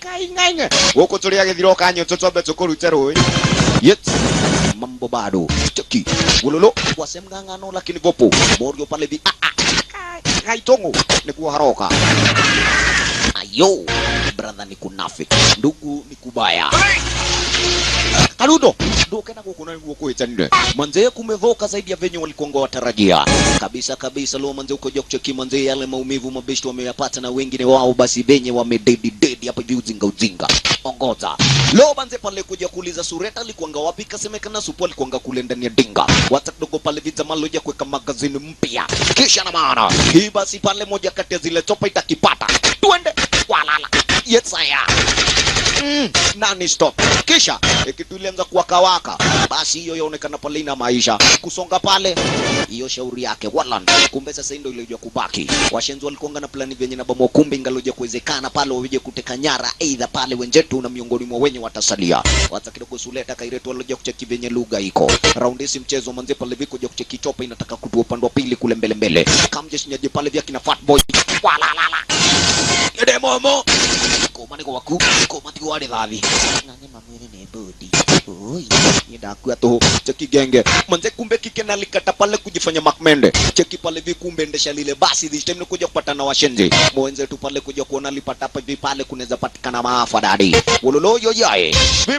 kai ngenge woko tulia githiro kanyo totobe tukurute roi yet mambo bado cheki wololo wasemgangano, lakini gopo Morio pale vi kai tongo ni kuharoka ayo brother ni kunafiki, ndugu ni kubaya. Karudo ndo kena kukuna nguo kuitanile manze, kumevoka zaidi ya venye walikuwa watarajia kabisa kabisa. Leo manze uko kucheki manze, yale maumivu mabeshto wameyapata na wengine wao basi venye wamededi hapa hivi uzinga ongoza. Leo manze pale kuja kuuliza Sureta alikuanga wapi, kasemekana Supu alikuanga kule ndani ya dinga wata kidogo pale vita maloja kuweka magazini mpya, kisha na maana hii basi pale moja kati ya zile chopa itakipata tuende walala. Yes I am. Nani stop. Kisha kitu ilianza kuwakawaka, basi hiyo yaonekana pale ina maisha kusonga pale, hiyo shauri yake Walland. Kumbe sasa ndio ile kubaki. Washenzi walikuanga na plani venye na bomo, kumbe ingaloja kuwezekana pale waje kuteka nyara aidha pale wenzetu na miongoni mwa wenye watasalia. Wacha kidogo Suleta Kairetu waloja kucheki venye lugha iko. Round hii mchezo manze pale viko kuja kucheki chopa inataka kutua upande wa pili kule mbele. Kamjeshi nyaje pale vya kina Fatboy. Walalala. Ede momo. Komani kwa waku, komani kwa wale dhavi. Nani mamwene ni bodi. Oi, nidakuwa toho. Cheki genge. Manze kumbe kike nalikata pale kujifanya makmende. Cheki pale vikumbe ndesha lile basi this time kuja kupata na washenzi. Mwenze tu pale kuja kuona lipata hapa hivi pale kunaweza patikana maafa dadi. Wololo yoyae.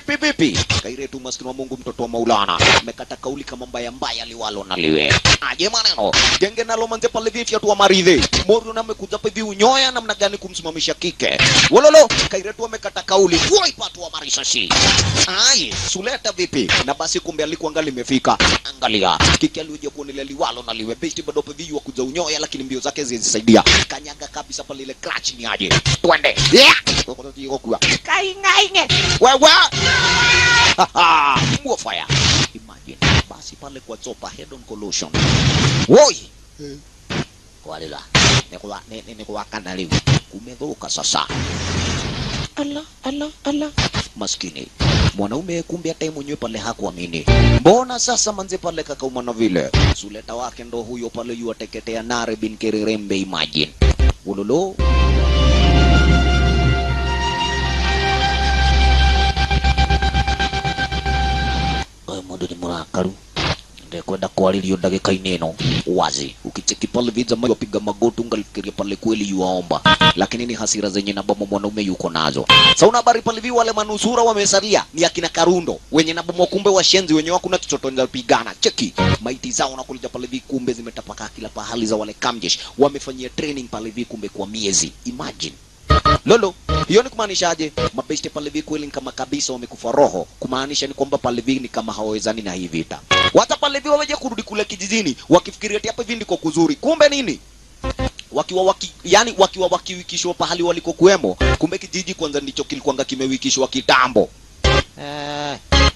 Vipi. Kairetu maskini wa Mungu mtoto wa Maulana. Amekata kauli kama mbaya liwalo na liwe. Aje maneno. Genge nalo manze pale vipi tu wa maridhi. Moru na amekuja hapa hivi unyoya namna gani kumsimamisha kike. Wololo Kairetu amekata kauli. Woi patu wa marisasi. Ai, Suleta vipi? Na basi kumbe alikuwa angali imefika. Angalia, kiki alikuja kuonelea liwalo na liwe. Besti bado peviwa kuja unyoya lakini mbio zake zisaidia. Kanyaga kabisa pale ile clutch ni aje. Twende. Yeah. Kaingainge. Wewe. Haha. Mwa fire. Imagine. Basi pale kwa chopa head on collision. Woi. Kwa lila. Nikuwa kanaliwi. Kumedhuka sasa. Allah. Maskini. Mwanaume kumbe hata mwenyewe pale hakuamini. Mbona sasa manze pale kakauma na vile. Suleta wake ndo huyo pale yuateketea Nare bin Kirirembe, imagine. Wololo. Mundu ni murakaru. Kwenda kualirio dakika ineno wazi. Ukicheki pale viza mayo piga magoti ungalifikiria pale kweli yuaomba. Lakini ni hasira zenye na bomo mwanaume yuko nazo. Sasa una habari pale wale manusura wamesalia ni akina Karundo wenye na bomo, kumbe washenzi wenye hakuna chochote ndio pigana. Cheki maiti zao na kulija pale kumbe zimetapaka kila pahali za wale Kamjesh. Wamefanyia training pale kumbe kwa miezi. Imagine. Lolo, hiyo ni kumaanisha aje? Mabeste pale kweli kama kabisa wamekufa roho. Kumaanisha ni kwamba pale ni kama hawawezani na hii vita. Wata pale waje kurudi kule kijijini wakifikiria hapa hivi ndiko kuzuri. Kumbe nini? Wakiwa wakiwikishwa pahali waliko kuemo, kumbe kijiji kwanza ndicho kilikuanga kimewikishwa kitambo.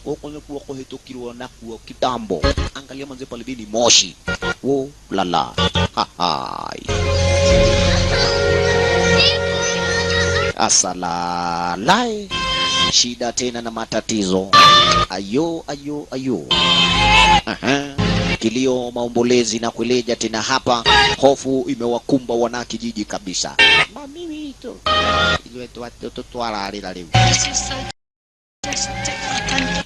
Huko ni kwa kuhitukirwa na kwa kitambo. Angalia manze pale ni moshi. Wo lala. Hai. Asalalai. Shida tena na matatizo. Ayo. Kilio, maombolezi na kuleja tena hapa. Hofu imewakumba wana kijiji kabisa. Mami tu. Ile watu tuaralila leo.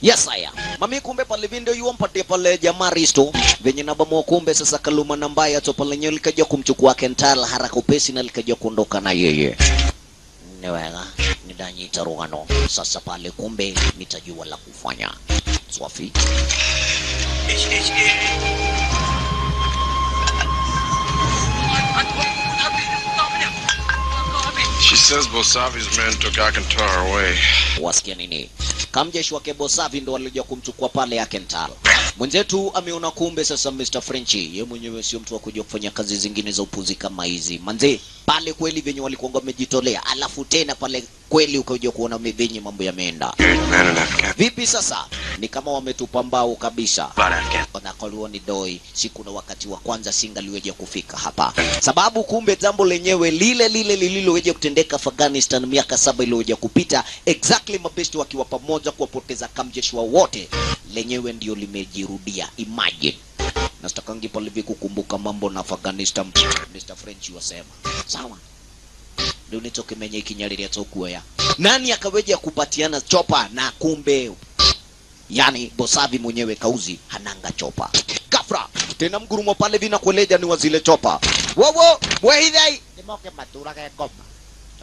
Yes I am. Mami kumbe pale ndio yuampatie pale jamaa Risto venye na bomo, kumbe sasa Kaluma na mbaya to pale nyo likaja kumchukua Kental haraka upesi na likaja kuondoka na yeye. Newega nidanyita rugano sasa pale, kumbe nitajua la kufanya. Swafi She says Bosavi's men took Akentar away. Wasikia nini? Kamjeshi wake Bosavi ndo walikuja kumchukua pale Akentar. Mwenzetu ameona kumbe sasa Mr. Frenchy yeye mwenyewe sio mtu wa kuja kufanya kazi zingine za upuzi kama hizi. Manze pale kweli venye walikuwa wamejitolea, alafu tena pale kweli ukaja kuona venye mambo yameenda. Vipi sasa? Ni kama wametupa mbao kabisa. Wanakolwa ni doi, siku na wakati wa kwanza singaliweje kufika hapa. Sababu kumbe jambo lenyewe lile lililoweje kutendeka Afghanistan miaka 7 iliyoje kupita, exactly mabesti wakiwa pamoja kuwapoteza Kamjeshi wa wote, lenyewe ndio limejirudia. Imagine. Nastakangi pale kukumbuka mambo na Afghanistan. Mr. French wasema sawa, ndio nitoke menye kinyaliria tokuwa ya nani akaweja kupatiana chopa, na kumbe yani Bosavi mwenyewe kauzi hananga chopa. Gafra tena mgurumo pale vina kueleja ni wazile chopa. Wowo wehidai nimoke matura kaya goma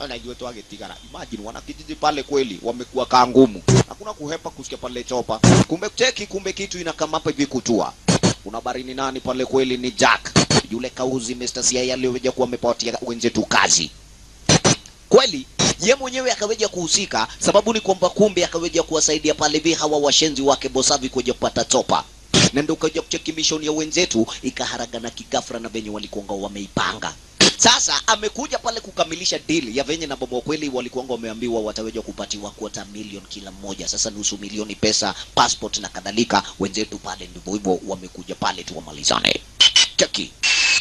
Unajua tu agetigara. Imagine wanakijiji pale kweli wamekuwa kaa ngumu. Hakuna kuhepa kusikia pale chopa. Kumbe cheki, kumbe kitu inakama hapa hivi kutua. Kuna barini nani pale kweli ni Jack. Yule kauzi Mr. CIA aliyoweja kuwa amepatia wenzetu kazi. Kweli ye mwenyewe akaweja kuhusika, sababu ni kwamba kumbe akaweja kuwasaidia pale hivi hawa washenzi wake Bosavi kuja kupata chopa. Na ndio kaja kucheki mission ya wenzetu ikaharaga na kigafra na venye walikuwa wameipanga. Sasa amekuja pale kukamilisha deal ya venye na bomo kweli walikuwa wameambiwa wataweja kupatiwa quarter million kila mmoja. Sasa nusu milioni pesa, passport na kadhalika. Wenzetu pale ndivyo hivyo wamekuja pale tu wamalizane. Cheki.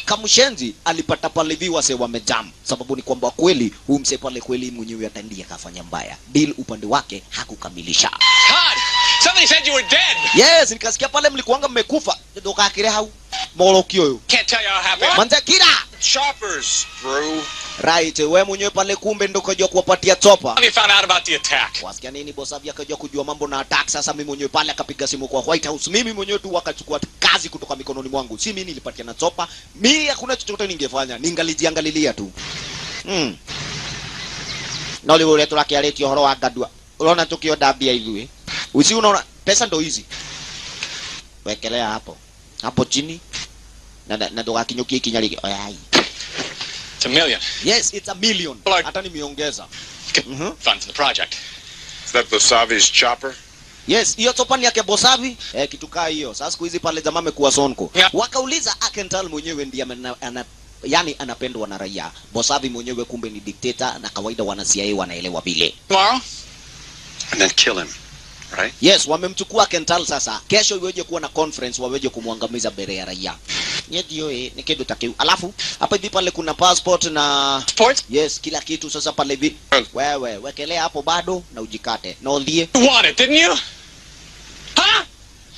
Kamushenzi alipata pale viwase wamejam, sababu ni kwamba kweli humse pale kweli mwenyewe atandia kafanya mbaya. Deal upande wake hakukamilisha. Todd, somebody said you were dead. Yes, nikasikia pale mlikuanga mmekufa. Ndio kakire hau. Molo kioyo. Can't tell you how happy I am. Manze kira. Choppers, bro. Right, wewe mwenyewe pale kumbe ndio kaja kuwapatia chopa. Have you found out about the attack? Wasikia nini Bosavi akaja kujua mambo na attack. Sasa mimi mwenyewe pale akapiga simu kwa White House. Mimi mwenyewe tu wakachukua kazi kutoka mikononi mwangu. Si mimi nilipatia na chopa. Mimi hakuna chochote ningefanya. Ningalijiangalilia tu. Na leo letu laki aleti horo wa gadua. Unaona tukio dabia hivi. Usi unaona pesa ndo hizi. Wekelea hapo. Hapo chini. Na ndo akinyukia kinyali. Oyai. It's $1 million. Yes, it's $1 million. Hata nimeongeza. Fund for the project. Is that Bosavi's chopper? Yes, hiyo chopa ni yake Bosavi. Kitu kaa hiyo. Sasa siku hizi pale jamaa amekuwa sonko. Yeah. Wakauliza Akental mwenyewe ndiye yani anapendwa na raia. Bosavi mwenyewe kumbe ni dictator na kawaida wana CIA wanaelewa vile. Tomorrow? And then kill him, right? Yes, wamemchukua Kental sasa. Kesho iweje kuwa na conference waweje kumwangamiza mbele ya raia. Ndio ni kitu takiu. Alafu hapa hivi pale kuna passport na Passport? yes, kila kitu sasa pale hivi. Wewe wekelea hapo bado na ujikate. Na ulie. You want it, didn't you? Huh?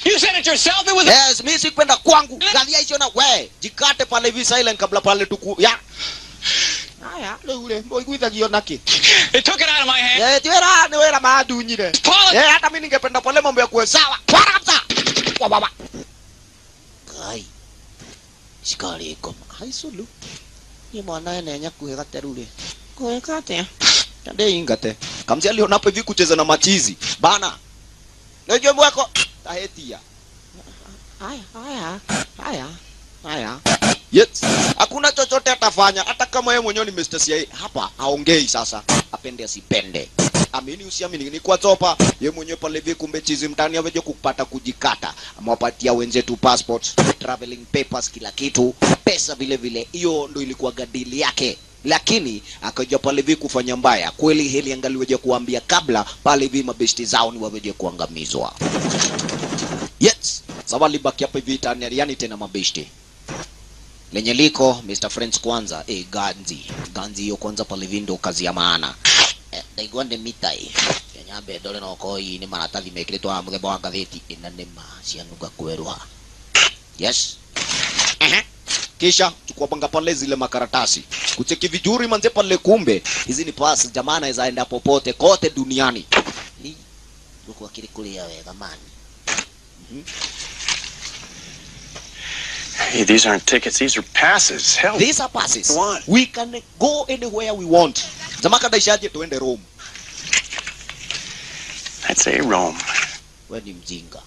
You said it yourself. It was Yes, mimi sikwenda kwangu. Galia hizo na we. Jikate pale hivi silent kabla pale tuku. Ya. Haya, ule boy kuitagio naki. They took it out of my hand. Ni wera maadu nyine. Hata mimi ningependa pale mambo ya kuwe sawa. Para kabisa. Kwa baba. Kai. Shikari koma. Haisulu. Ni mwana ene nyakuhe gaterule. Kuhekate. Tande ingate. Kamzi aliona hapo hivi kucheza na machizi. Bana. Najua mwako tahetia. Haya. Yes. Hakuna chochote atafanya hata kama yeye mwenyewe ni Mr. CIA. Hapa haongei sasa. Apende asipende. Amini usiamini ni kwa topa. Yeye mwenyewe pale hivi kumbe chizi mtani aweje kupata kujikata. Amewapatia wenzetu passports, traveling papers, kila kitu. Pesa vile vile. Hiyo ndio ilikuwa gadili yake. Lakini akaja pale hivi kufanya mbaya. Kweli heli angaliweje kuambia kabla pale hivi mabesti zao ni waweje kuangamizwa. Yes. Sawa libaki hapa hivi tani yani tena mabesti. Lenye liko Mr. French kwanza Ganzi hiyo kwanza pale vindo kazi ya maana. Daigwande mitai. Nyambe dole no koi ni maratathi mekiletwa mugeba wa gazeti inanema cianuga kwerwa. Yes. Kisha tukupanga pale zile makaratasi. Kucheki vijuri manze pale kumbe hizi ni pass jamaa anaweza enda popote kote duniani. Uko akili kule ya wega man. Hey, these aren't tickets, these are passes. Hell, These are passes. What? We can go anywhere we want. Jamaa kadaishaje tuende Rome. I'd say Rome. Wewe ni mjinga.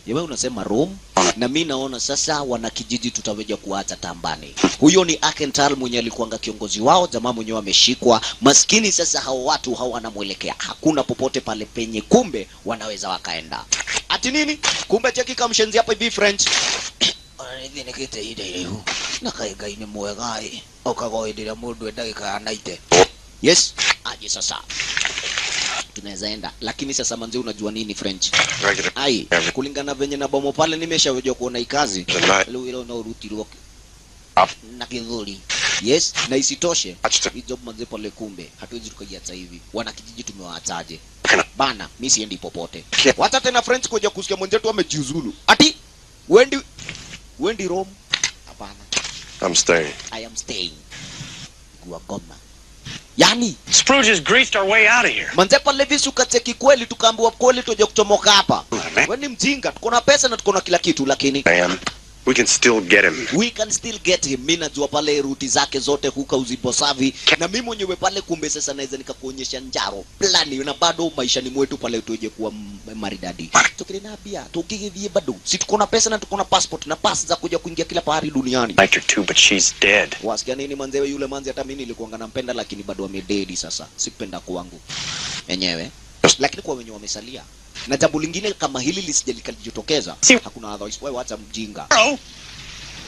Yewe unasema Rome na mimi naona sasa wana kijiji tutaweja kuacha tambani. Huyo ni Akental mwenye alikuanga kiongozi wao, jamaa mwenyewe ameshikwa. Maskini sasa hao watu hawana mwelekeo. Hakuna popote pale penye kumbe wanaweza wakaenda. Ati nini? Kumbe cheki kamshenzi hapa hivi French. Hivi nikite ile hu. Na kaiga ine mwegai. Okagoidira mundu endagika anaite. Yes, aje sasa. Tunaweza enda. Lakini sasa manzi unajua nini French? Ai, kulingana venye na bomo pale nimeshawejwa kuona ikazi. Leo ile na uruti roke. Na kidhuri. Yes, na isitoshe. Hii job manzi pale kumbe hatuwezi tukajiacha hivi. Wana kijiji tumewaachaje? Bana, mimi siendi popote. Wacha tena French kuja kusikia mwenzetu amejiuzulu. Ati Wendi Rome? Hapana. I'm staying. I am staying. Goma. Yani Scrooge has greased our way out of here. manze pale visu kacheki kweli tukaambiwa kweli tuje kuchomoka hapa. Wewe ni mjinga, tuko na pesa na tuko na kila kitu lakini Man. We can still get him. We can still get him. Mimi najua pale ruti zake zote huka uzibosavi. Na mimi mwenyewe pale kumbe sasa naweza nikakuonyesha njaro plani na bado maisha ni mwetu pale tuje kuwa maridadi. Tukilinabia tukigivie bado. Si tuko na pesa na tuko na passport na pass za kuja kuingia kila pahali duniani. Like her too, but she's dead. Wasikia nini manzewe yule manzi hata mimi nilikuwa nampenda lakini bado amededi sasa. Sikupenda kwangu. Yenyewe. Lakini kwa wenyewe wamesalia. Na jambo lingine kama hili lisijalikajitokeza hakuna otherwise wewe wacha mjinga.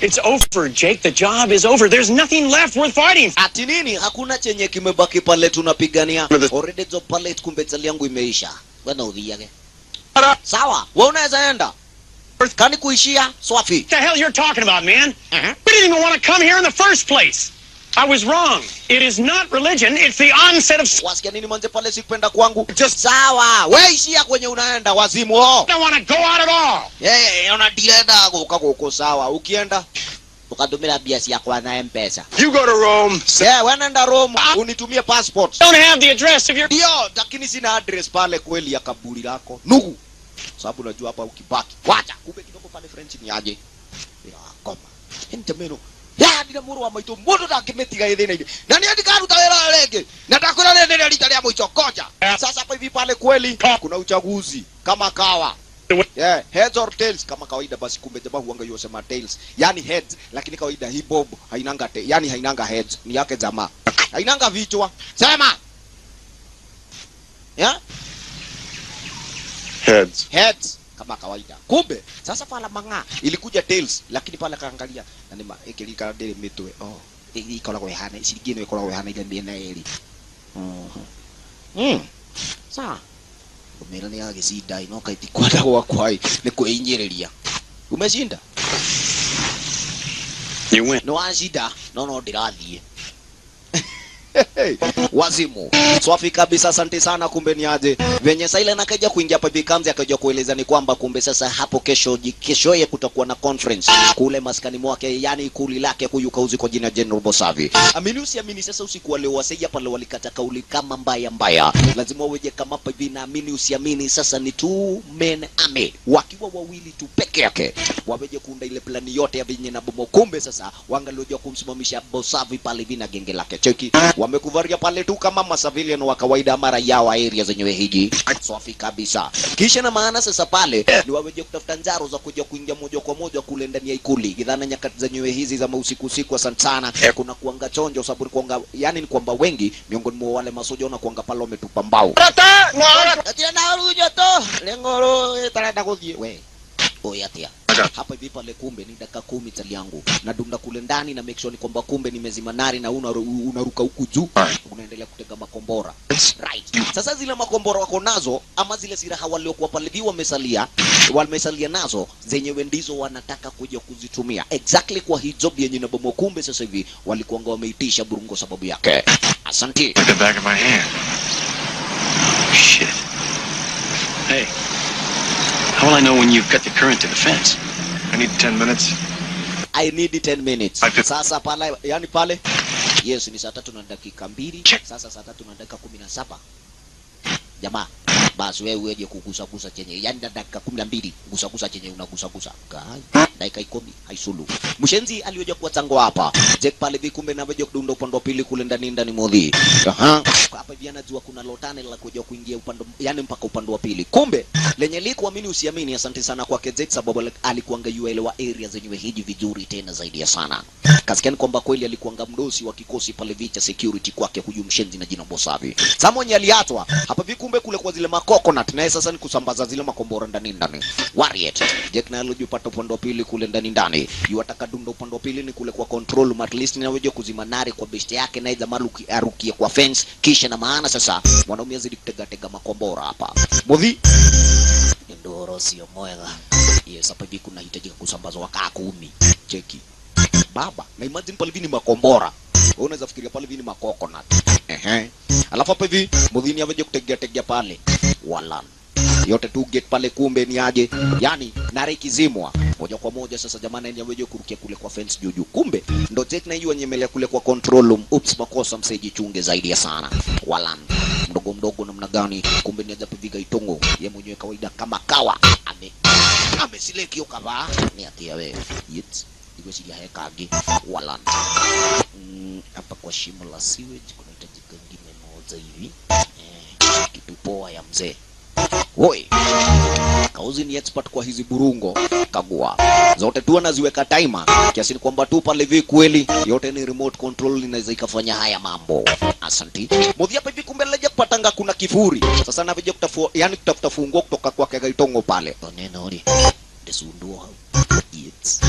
It's over, Jake. The job is over. There's nothing left worth fighting. Ati nini? Hakuna chenye kimebaki pale tunapigania. Already job pale kumbe tali yangu imeisha. Bwana udhiage. Sawa, wewe unaweza enda. Kani kuishia swafi. What the hell you're talking about, man? We didn't even want to come here in the first place. I was wrong. It is not religion, it's the onset of... Wasikia nini manze pale sikupenda kwangu? Just sawa, wewe ishia kwenye unaenda wazimu ho. I don't want to go out at all. Unadienda uko sawa. Ukienda ukadumira biasi yako na M-Pesa. You go to Rome. Wewe nenda Rome, unitumie passport. Don't have the address of your... Ndio, lakini sina address pale kweli ya kaburi lako. Nugu. Sababu unajua hapa ukibaki. Wacha, kumbe kidogo pale French ni aje. Ya koma. Entemeno. Ya ndira muru wa maito mundu ndakimetiga ithina ide. Na ni andika ruta wera rege. Natakura nene litalia mwicho koja. Sasa hapa hivi pale kweli kuna uchaguzi kama kawa. Yeah, heads or tails kama kawaida basi kumbe jamaa huanga yosema tails. Yani heads lakini kawaida hii bob hainanga yani hainanga heads ni yake jamaa. Hainanga vichwa. Sema. Yeah? Heads kama kawaida. Kumbe sasa pala manga ilikuja tails lakini pala kaangalia na ni ikilika dele mitwe. Oh, ikola kwa hana isigine ikola kwa hana ile mbena eli. Sawa. Umela ni yake sida inoka itikwada kwa kwai ni kuinyereria. Umeshinda? You win. No ashida. No ndirathie. Wazimu. Swafi kabisa, asante sana. Kumbe ni aje venye Silent akaja kuingia hapa Bikamzi akaja kueleza ni kwamba kumbe sasa hapo kesho ye kutakuwa na conference kule maskani mwake, yani kuli lake kuyuka uzi kwa jina General Bosavi. Amini usiamini, sasa usiku leo wasija pale walikata kauli kama mbaya lazima weje kama hapa hivi. Na amini usiamini, sasa ni two men army wakiwa wawili tu peke yake waweje kuunda ile plani yote ya vinye na bomo. Kumbe sasa wangalojua kumsimamisha Bosavi pale vina genge lake. Cheki wamekuvaria pale tu kama masavilian wa kawaida mara yao area zenyewe hiji safi kabisa. Kisha na maana sasa pale ni waweje kutafuta njaro za kuja kuingia moja kwa moja kule ndani ya ikuli. Kidhana nyakati zenyewe hizi za usiku asante sana kuna kuanga chonjo sababu kuanga yani ni kwamba wengi miongoni mwa wale masoja na kuanga pale wametupa mbao. Atia na rujo to lengoro tarada kuji we. Oyatia. Hapa hivi pale kumbe ni dakika 10 tali yangu na dunda kule ndani na make sure ni kwamba kumbe nimezima nari na unaruka huku juu unaendelea kutega makombora. Right. Sasa zile makombora wako nazo ama zile silaha waliokuwa pale hivi wamesalia nazo zenyewe ndizo wanataka kuja kuzitumia exactly kwa hii job yenye na bomo. Kumbe sasa hivi walikuwa wameitisha burungo sababu yake. Asante. The back of my hand. Shit. Hey. How will I know when you've got the current to the fence? I need 10 minutes. I need 10 minutes. Sasa pale, yani pale. Yes, ni saa 3 na dakika 2. Sasa saa 3 na dakika 17. Jamaa, basi wewe uweje kugusa chenye. Yani dakika 12 gusa chenye unagusa. Dakika 10 haisulu. Mshenzi alioja kuwa tango hapa. Jack pale vikumbe na weje kudunda upande wa pili kule ndani modhi. Hapa hivi anajua kuna lotane la kuja kuingia upande yani mpaka upande wa pili. Kumbe lenye likuamini usiamini, asante sana kwa Jack sababu alikuanga yuelewa area zenyewe hiji vizuri tena zaidi ya sana. Kasikiani kwamba kweli alikuanga mdosi wa kikosi pale vicha security kwake huyu mshenzi na jina Bosavi. Samonye aliatwa hapa vikumbe kule kwa zile makokonat na sasa ni kusambaza zile makombora ndani. Warrior Jack na alojupata upande wa pili kule ndani. Yuataka dunda upande wa pili ni kule kwa control at least na weje kuzima nari kwa best yake na iza maluki arukie kwa fence. Kisha na maana sasa mwanaume azidi kutega makombora hapa. Modhi ndoro sio mwega. Yes, hapa hivi kuna hitajika kusambazwa wakaa 10. Cheki. Baba, na imagine pale hivi ni makombora. Wewe unaweza fikiria pale hivi ni makokonat. Alafu hapa hivi Modhi aweje kutegea pale. Walan. Yote tu get pale kumbe ni aje. Yani nari kizimwa moja kwa moja sasa jamani ni aweje kurukia kule kwa fence juu. Kumbe ndo Jack na yeye nyemelea kule kwa control room. Oops, makosa mseji chunge zaidi ya sana. Walan. Mdogo namna gani kumbe ni ajabu viga itongo. Yeye mwenyewe kawaida kama kawa amesileki ukava ni atia we yet iko sikia hekagi wala hapa kwa shimo la sewage kuna tajika ngine moja hivi kitu poa ya mzee. Woi, Kauzi ni expert kwa hizi burungo. Kagua zote tu anaziweka timer kiasi kwamba tu pale hivi kweli yote ni remote control inaweza ikafanya haya mambo. Asanti. Modhi hapa hivi kumbe leje kupatanga kuna kifuri. Sasa na vije kutafuta funguo kutoka kwa Gaitongo pale. Neno hili. Desunduo. Yes.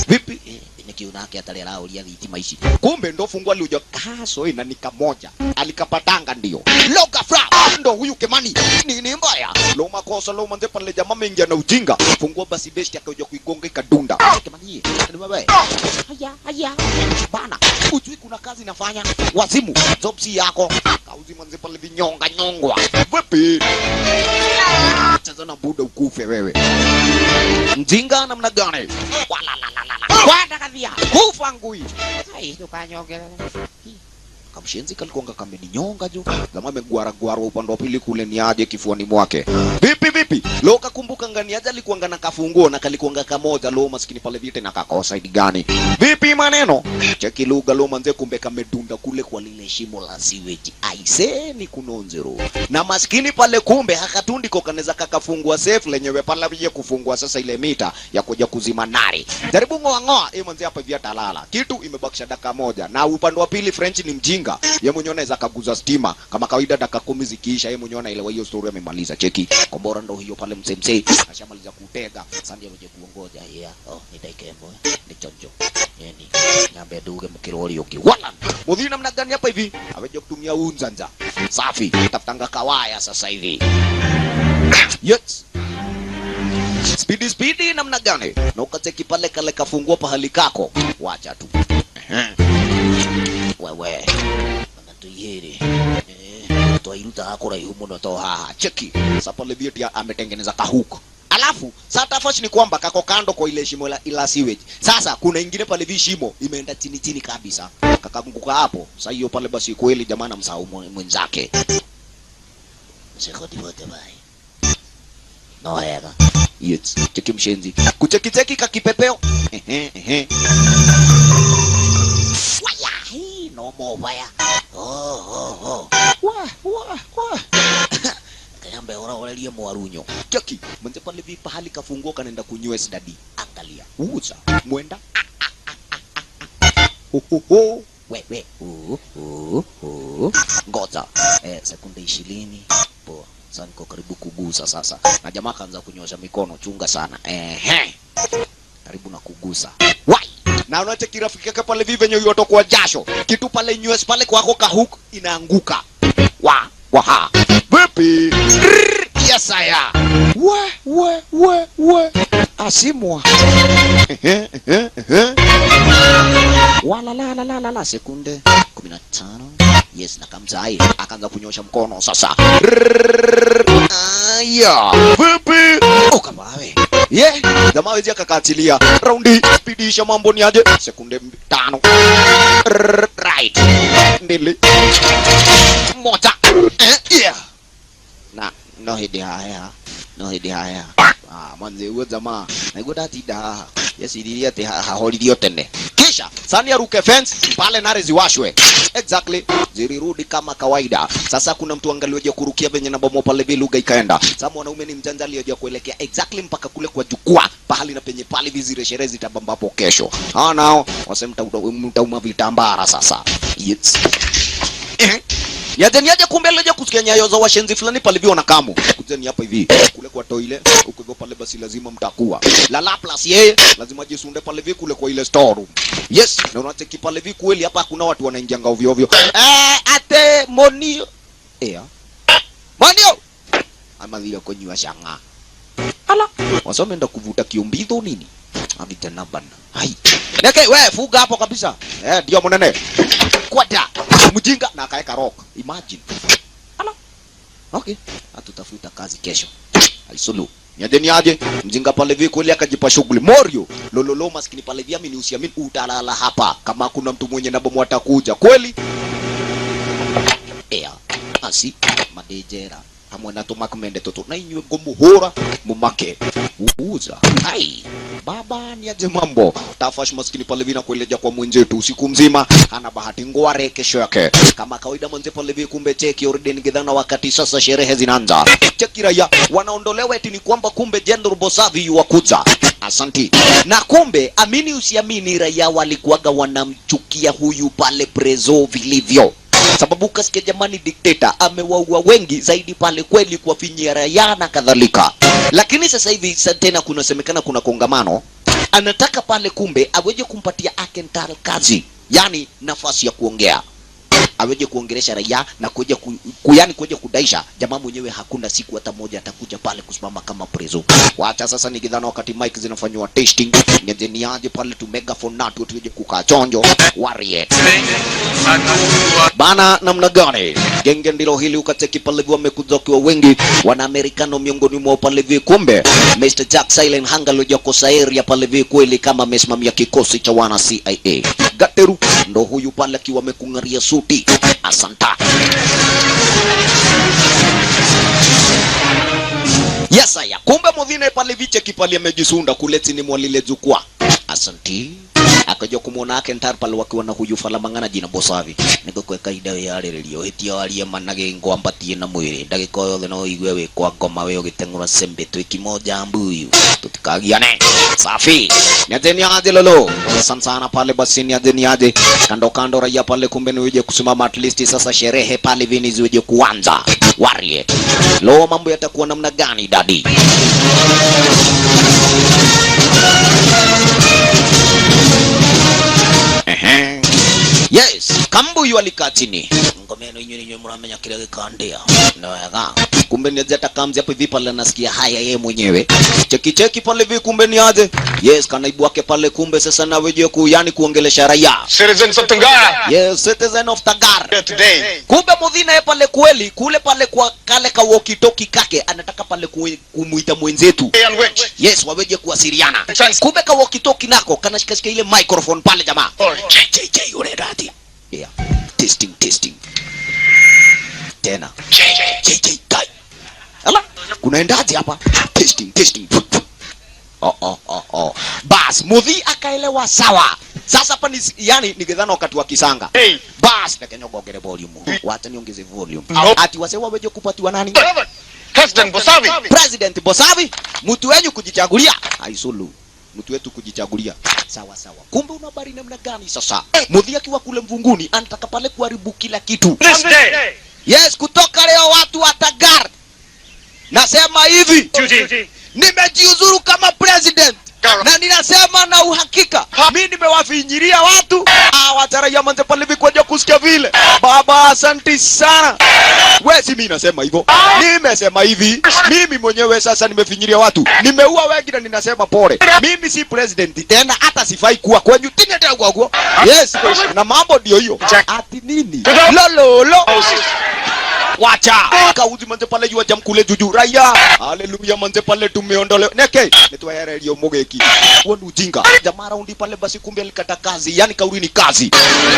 Vipi? Nikiona yake atalera ulia vitima hizi. Kumbe ndo fungua lioja kaso ina nika moja. Alikapatanga ndio. Loka fra ndo huyu Kemani. Nini mbaya? Lo makosa lo manze pale jamaa mengia na ujinga. Fungua basi best akaja kuigonga ikadunda. Kemani. Ni baba. Haya. Bana. Ujui kuna kazi nafanya. Wazimu. Jobsi yako. Kauzi manze pale vinyonga nyongwa. Vipi? Cheza na buda ukufe wewe. Mjinga namna gani? Wala la. Kwenda kadhia. Kufa ngui. Hai tukanyongela. Kamshenzi kalikonga kameninyonga jo. Kama amegwara upande wa pili kule ni aje kifuani mwake. Vipi? Lo kakumbuka ngani aje alikuanga na kafunguo na kalikuanga kamoja lo maskini pale vite na kakosa idi gani. Vipi maneno? Cheki lugha lo manze kumbe kamedunda kule kwa lile shimo la sewage. Aise ni kunonzero. Na maskini pale kumbe hakatundi kokaneza kakafungua safe lenyewe pale vije kufungua sasa ile mita ya kuja kuzima nari. Jaribu ngoa manze hapa vya talala. Kitu imebakisha dakika moja na upande wa pili French ni mjinga. Yeye mwenyewe anaweza kaguza stima kama kawaida dakika 10 zikiisha yeye mwenyewe anaelewa hiyo story amemaliza. Cheki kombora ndo hiyo pale msemse ashamaliza kutega sandia mje kuongoja ni daikembo ni chonjo yani nyambe duge mkiroli yoki wala mudhina namna gani hapa hivi aweje kutumia unzanja safi tafutanga kawaya sasa hivi yes speedy namna gani na ukacheki pale kale kafungua pahali kako wacha tu wewe tuyeri toiruta akora yumo ndo toha cheki sasa pale bia ametengeneza kahuko alafu sasa tofauti ni kwamba kako kando kwa ile shimo ila sewage sasa kuna ingine pale vishimo imeenda chini kabisa kakagunguka hapo sasa hiyo pale basi kweli jamaa namsahau mwenzake sekodi wote bai no yaka yes cheki mshenzi kucheki kakipepeo no mobaya wa kayambe ora liye mwarunyo cheki mwenze pale vipa hali kafungua kanaenda kunywa dadi angalia uza mwenda wewe ngoja sekunde 20 po sasa niko karibu kugusa sasa na jamaa kaanza kunyosha mikono chunga sana karibu na kugusa wai na unache kirafiki yake pale vive nyo yoto kwa jasho kitu pale nywes pale kwako kahook inaanguka wa vipi yes aya we asimwa wala la sekunde 15 yes na kamzai akaanza kunyosha mkono sasa aya vipi ukabawe jamaa wezi akakatilia raundi spidisha mambo ni aje sekunde 5 right mbili moja na no hidi haya manze huyo jamaa naiguda tida yesidiria te haholidio tene kisha sani aruke fence pale nare ziwashwe exactly zirirudi kama kawaida sasa kuna mtu angalioje kurukia venye na bomo pale lugha ikaenda sasa mwanaume ni mjanja aliyoje kuelekea exactly mpaka kule kwa jukwaa pahali na penye pale vizire sherehe zitabambapo kesho nao wasemta mtauma vitambara sasa yes yaje kumbe leje kusikia nyayo za washenzi fulani pale viona kamo kuzeni hapa hivi kule kwa toile uko hivyo pale basi lazima mtakuwa la plus yeye lazima jisunde pale hivi kule kwa ile store room yes na unacheki pale hivi kweli hapa kuna watu wanaingia ovyo ovyo ate monio monio ama vile konywa shanga ala wasome ndo kuvuta kiumbidho nini avitana bana hai neke wewe fuga hapo kabisa ndio mnene kwata mjinga na akaeka rock imagine ala okay atutafuta kazi kesho alisulu nyadeni aje mjinga pale vile kweli akajipa shughuli morio lololo maskini pale vile mimi usiamini utalala hapa kama kuna mtu mwenye na bomu atakuja kweli asi madejera hamwe na tumakumende tutu na inywe ngumuhura mumake uuza ai baba ni aje mambo Tafash maskini pale vina kueleja kwa mwenzetu usiku mzima ana bahati ngware kesho yake kama kawaida mwenze pale vile kumbe cheki Orden Githana wakati sasa sherehe zinaanza cheki raia wanaondolewa eti ni kwamba kumbe General Bosavi yuwakuja asanti na kumbe amini usiamini raia walikuwaga wanamchukia huyu pale Prezo vilivyo sababu kasikia jamani dikteta amewaua wengi zaidi pale kweli kuwafinyia raia na kadhalika lakini sasa hivi tena kunasemekana kuna kongamano anataka pale kumbe aweje kumpatia Akentar kazi yani nafasi ya kuongea aweje kuongelesha raia na kuja kuja kudaisha jamaa mwenyewe hakuna siku hata moja atakuja pale kusimama kama Prezo wacha sasa ni Githana wakati mic zinafanywa testing ni aje pale tu megaphone natu tuje kukaa chonjo warrior bana namna gani genge ndilo hili ukateki pale wamekuja kwa wengi wana Amerikano miongoni mwa pale vile kumbe Mr. Jack Silent Hangalo jakosa area pale vile kweli kama amesimamia kikosi cha wana CIA Gateru ndo huyu pale akiwa amekungaria suti asanta yes aya kumbe mudhine pale viche kipali amejisunda kuleti ni mwalile jukwa asanti akaja kumuona Akentar pale wakiwa na huyu Falamangana jina Bosavi niko kwa kaida ya relio hitia wali manage ngwambatie na mwiri ndagiko yothe no igwe we kwa ngoma we ugitengura sembe tu kimoja mbuyu tutikagiane safi nyateni aje lolo sana pale basi ni aje kando kando raia pale kumbe ni uje kusimama at least sasa sherehe pale vini ziweje kuanza warrior lo mambo yatakuwa namna gani dadi yes kambuyu alikaa chini ngomeno nyinyi mramenya kile kikandia nawega kumbe ni aje takamzi hapo hivi pale nasikia haya yeye mwenyewe cheki pale hivi kumbe ni aje yes kanaibu wake pale kumbe sasa na wewe yani kuongelesha raia Citizens of Tangara. yes citizen of Tangara Here today. kumbe mudhina pale kweli kule pale kwa kale ka walkie-talkie kake anataka pale kumuita mwenzetu yes waweje kuwasiliana kumbe ka walkie-talkie nako kanashikashika ile microphone pale jamaa JJ ule dadi yeah testing tena JJ guy ala kunaendaje hapa testing bas mudhi akaelewa sawa sasa hapa ni yani ni Githana wakati wa kisanga bas na Kenya gongere volume wacha niongeze volume ati wase waweje kupatiwa nani President Bosavi mtu wenyu kujichagulia haisulu mtu wetu kujichagulia sawa kumbe una habari namna gani sasa mudhi akiwa kule mvunguni anataka pale kuharibu kila kitu yes kutoka leo watu wa Tangara nasema hivi nimejiuzuru kama president na ninasema na uhakika mimi nimewafinyiria watu wataraia manze pale vikoja kusikia vile baba asante sana wewe si mimi nasema hivyo nimesema hivi mimi mwenyewe sasa nimefinyiria watu nimeua wengi na ninasema pole mimi si president tena hata sifai kuwa kwenyu tinete kwa yes na mambo ndio hiyo ati nini lolo wacha kauzi manze pale jua jamkule juju raia haleluya manze pale tumeondolewa neke nitwaere lio mogeki wonu ujinga jamaa raundi pale basi kumbe alikata kazi yani kauri ni kazi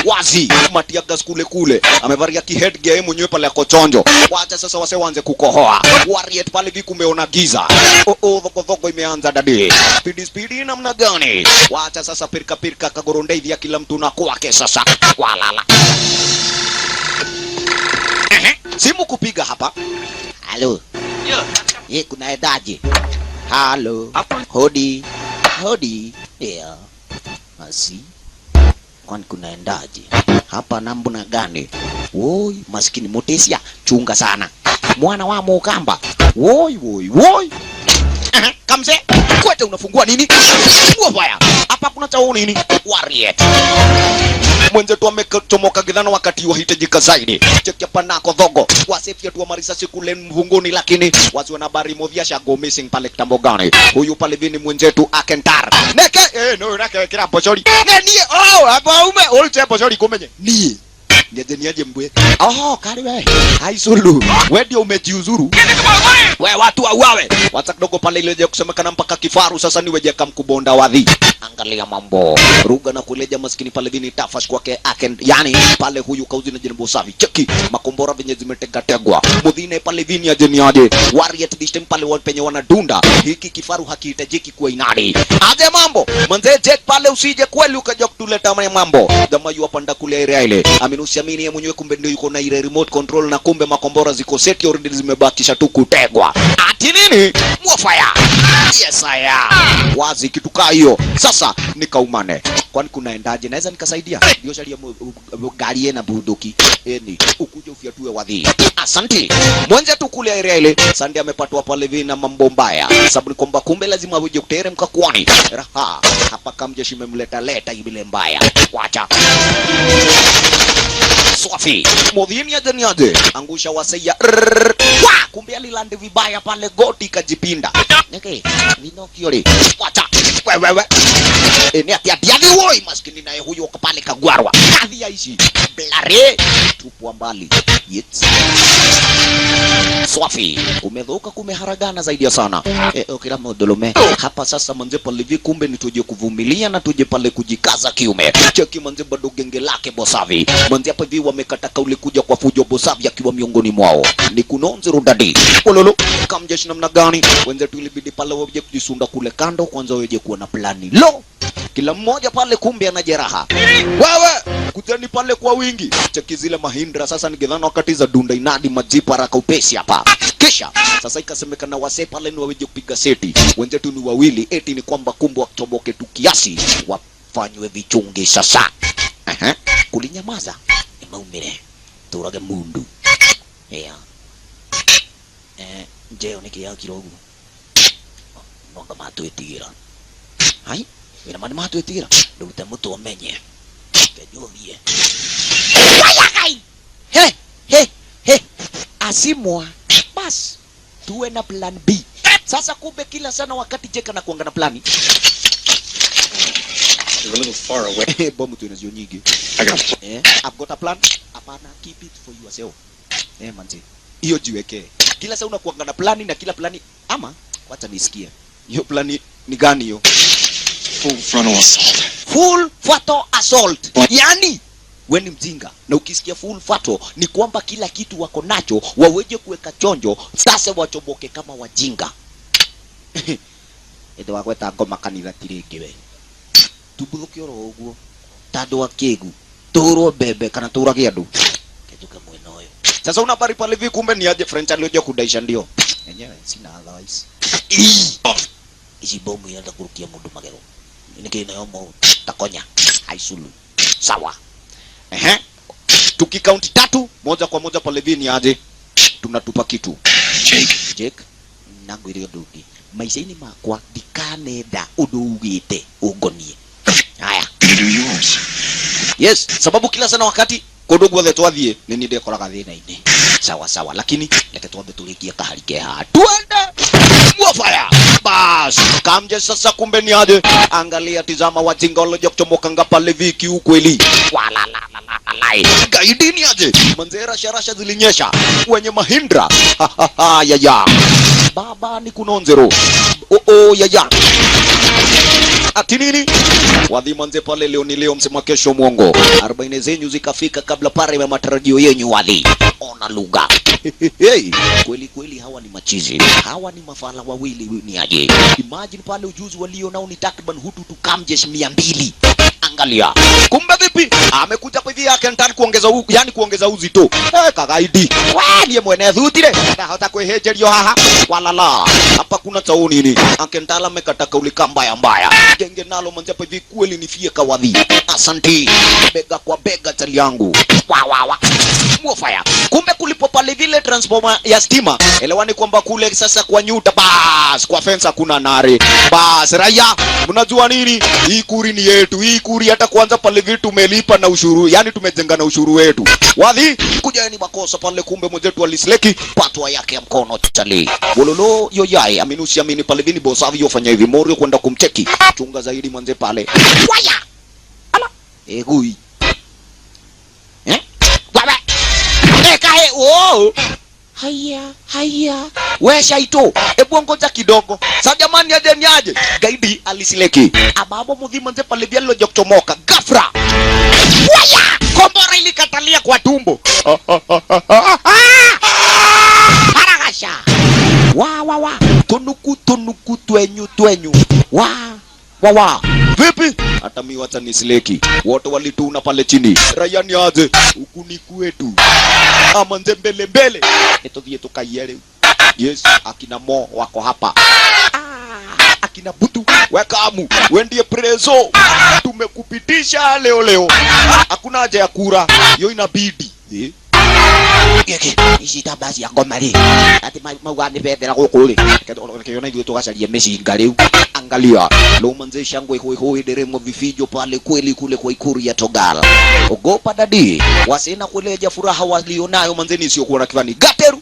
wazi matia gas kule amevaria ki head gear mwenyewe pale akochonjo wacha sasa wase waanze kukohoa warrior pale viku umeona giza dhoko imeanza dadi speed namna gani wacha sasa pirka kagoronda hivi kila mtu na kwake sasa walala simu kupiga hapa halo ye kuna edaje halo hodi yeah asi kwani kunaendaje hapa namna gani woi maskini Motesia chunga sana mwana wa Mukamba woi kamze kwete unafungua nini baya hapa kuna chao nini warrior mwenzetu amechomoka Githana wakati wahitajika zaidi cheki hapa nako dhogo wasefia tu marisasi kule mvunguni lakini watu wana habari movia go missing pale kitambo gani huyu pale vini mwenzetu Akentar neke no nake kila bochori nenie hapa ume ulte bochori kumenye ni niaje mbwe. Oh, kariwe. Hai Sulu. Wewe ndio umejiuzuru. Wewe watu auawe. Wacha kidogo pale ile kusemekana mpaka kifaru sasa ni weje kamkubonda wadhi. Angalia mambo. Ruga na kuleja maskini pale vini tafash kwake aken. Yani pale huyu kauzi na General Bosavi. Cheki makombora venye zimetegwa. Mudhine pale vini aje. Warrior this time pale penye wanadunda. Hiki kifaru hakihitajiki kuwa inadi. Aje mambo. Manze jet pale usije kweli ukaja kutuleta mambo. Jamaa yu apanda kule area ile. Aminusiamini yeye mwenyewe kumbe ndio yuko na ile remote control na kumbe makombora ziko set already zimebakisha tu kutegwa. Ati nini? Mwafaya. Yes aya. Wazi kitu kaa hiyo. Sasa nikaumane. Kwani kunaendaje? Naweza nikasaidia. Ndio sharia gari na bunduki. Eni ukuje ufiatue wadhi. Asante. Mwenza tu kule area ile. Sande amepatwa pale vina mambo mbaya. Sababu kwamba kumbe lazima uje kuteremka kwani. Raha. Hapa kamjeshi memleta ile mbaya. Wacha. Swafi. Modhini aje. Angusha waseya. Kumbe alilande vibaya pale goti kajipinda. Neke. Vinokiori. Wacha. Wewe. Ni ati woi maskini naye huyo pale kagwarwa. Kadhi yaishi. Blare. Tupwa mbali. Yet. Swafi. Kumedhoka kumeharagana zaidi ya sana. Kila modolome. Hapa sasa manze pale hivi kumbe ni tuje kuvumilia na tuje pale kujikaza kiume. Cheki manze bado genge lake Bosavi. Manze hapa hivi wamekata kauli kuja kwa fujo Bosavi akiwa miongoni mwao. Ni kunonze rudadi. Ololo kamjeshi namna gani? Wenzetu ilibidi pale waje kujisunda kule kando kwanza waje kuwa na plani. Lo! Kila mmoja pale kumbe ana jeraha. Wewe kutani pale kwa wingi. Cheki zile mahindra sasa nigedhana wakati za dunda inadi majipa haraka upesi hapa. Kisha sasa ikasemekana wase pale ni waje kupiga seti. Wenzetu ni wawili eti ni kwamba kumbe wakichomoke tu kiasi wafanywe vichungi sasa. Kulinyamaza ni maumire. Turage mundu. Yeah. Jeo nikia kirogu. Nonga matwetigira. Hai? Ina mani matwetigira. Ndute mutu omenye. Kejovie. Wayakai. He. Asimwa. Bas. Tuwe na plan B. Sasa kumbe kila sana wakati Jeka na kuanga na plani. You're a little far away. Bomu tu inazio nyingi. I've got a plan. Hapana, keep it for yourself. Manzi. Hiyo jiweke. Kila saa unakuanga na plani na kila plani ama wacha nisikie. Hiyo plani ni gani hiyo? Full frontal assault. Full frontal assault. Yani wewe ni mjinga na ukisikia full frontal ni kwamba kila kitu wako nacho waweje kuweka chonjo sasa wachoboke kama wajinga. Ede wakweta ngoma kanitha tiringiwe. Tubuthuke oro uguo. Tando akegu. Turo bebe kana turage andu. Ketuka mwena oyo. Sasa unabari pale hivi kumbe ni aje French alioje kudaisha ndio. Yenyewe sina otherwise. Hizi bomu inaenda kurukia mundu magero. Nikina yomo takonya. Haisulu. Sawa. Tukikaunt 3 moja kwa moja pale hivi ni aje. Tunatupa kitu. Jake. Nangu ile ndugi. Maisha-ini makwa dikanenda udugite ugonie. Haya. Yes, sababu kila sana wakati kodogu wale twathie nini ndekoraga thina-ini. Sawa lakini leke twambe tulikie kaharike ha. Tuende. Mwafaya. Bas, kamje sasa kumbe ni aje. Angalia tizama wajinga waloje kuchomoka pale viki ukweli. Wala la. Gaidi ni aje. Manzera sharasha zilinyesha wenye mahindra. Ya. Baba ni kunonzero. Ya. Ati nini? Wadhi manze pale leo ni leo msema kesho mwongo. 40 zenyu zikafika kabla pare ya matarajio yenyu wadhi. Ona lugha. Kweli hawa ni machizi. Hawa ni mafala wawili ni aje. Imagine pale ujuzi walio nao ni takriban hutu tukamjeshi 200. Angalia. Kumbe vipi? Amekuja kwa hivi yake ndani kuongeza uzito. Kagaidi. Wewe mwene thutire. Hata kuhejerio haha. Walala. Hapa kuna chao nini? Akendala amekataka ulika mbaya. Genge nalo manze hapa hivi kweli nifie kawadhi. Asante. Bega kwa bega tali yangu. Wa. Mwafaya. Kumbe kulipo pale vile transformer ya stima. Elewani kwamba kule sasa kwa nyuta bas kwa fence hakuna nare. Bas raia, mnajua nini? Hii kuri ni yetu. Hii kuri hata kwanza pale vitu tumelipa na ushuru. Yani tumejenga na ushuru wetu. Wadhi kuja ni makosa pale kumbe mwenzetu alisleki patwa yake ya mkono tali. Bololo yoyai amini pale vini Bosavi yofanya hivi Morio kwenda kumcheki. Chunga zaidi mwanze pale. Waya. Ala. Egui. Oh, haya. We shaito, ebu ngoja kidogo. Sa jamani aje ni aje. Gaidi alisileki. Ababo mudhima nze pale vya lojo kuchomoka. Gafra. Waya! Kombora ilikatalia kwa tumbo. Haragasha. Wa. Tunuku twenyu. Wa. Vipi? Hata mi wacha nisileki. Wote walituna pale chini. Raia ni aje. Huku ni kwetu. Ama nze mbele. Eto vieto kayere. Yes, akina Mo wako hapa. Akina Butu, wekamu, wendie preso. Tumekupitisha leo. Hakuna haja ya kura. Yo inabidi. Yeke, ishita basi ya gomari. Ati mawani pedera kokole. Kiona hivyo tukasalia Messi ngaleu. Angalia, lo manze shangwe hoi deremo vifijo pale kweli kule kwa Ikuru ya Togal. Ogopa dadi, wasena kuleja furaha walionayo manzeni sio kuona kivani. Gateru.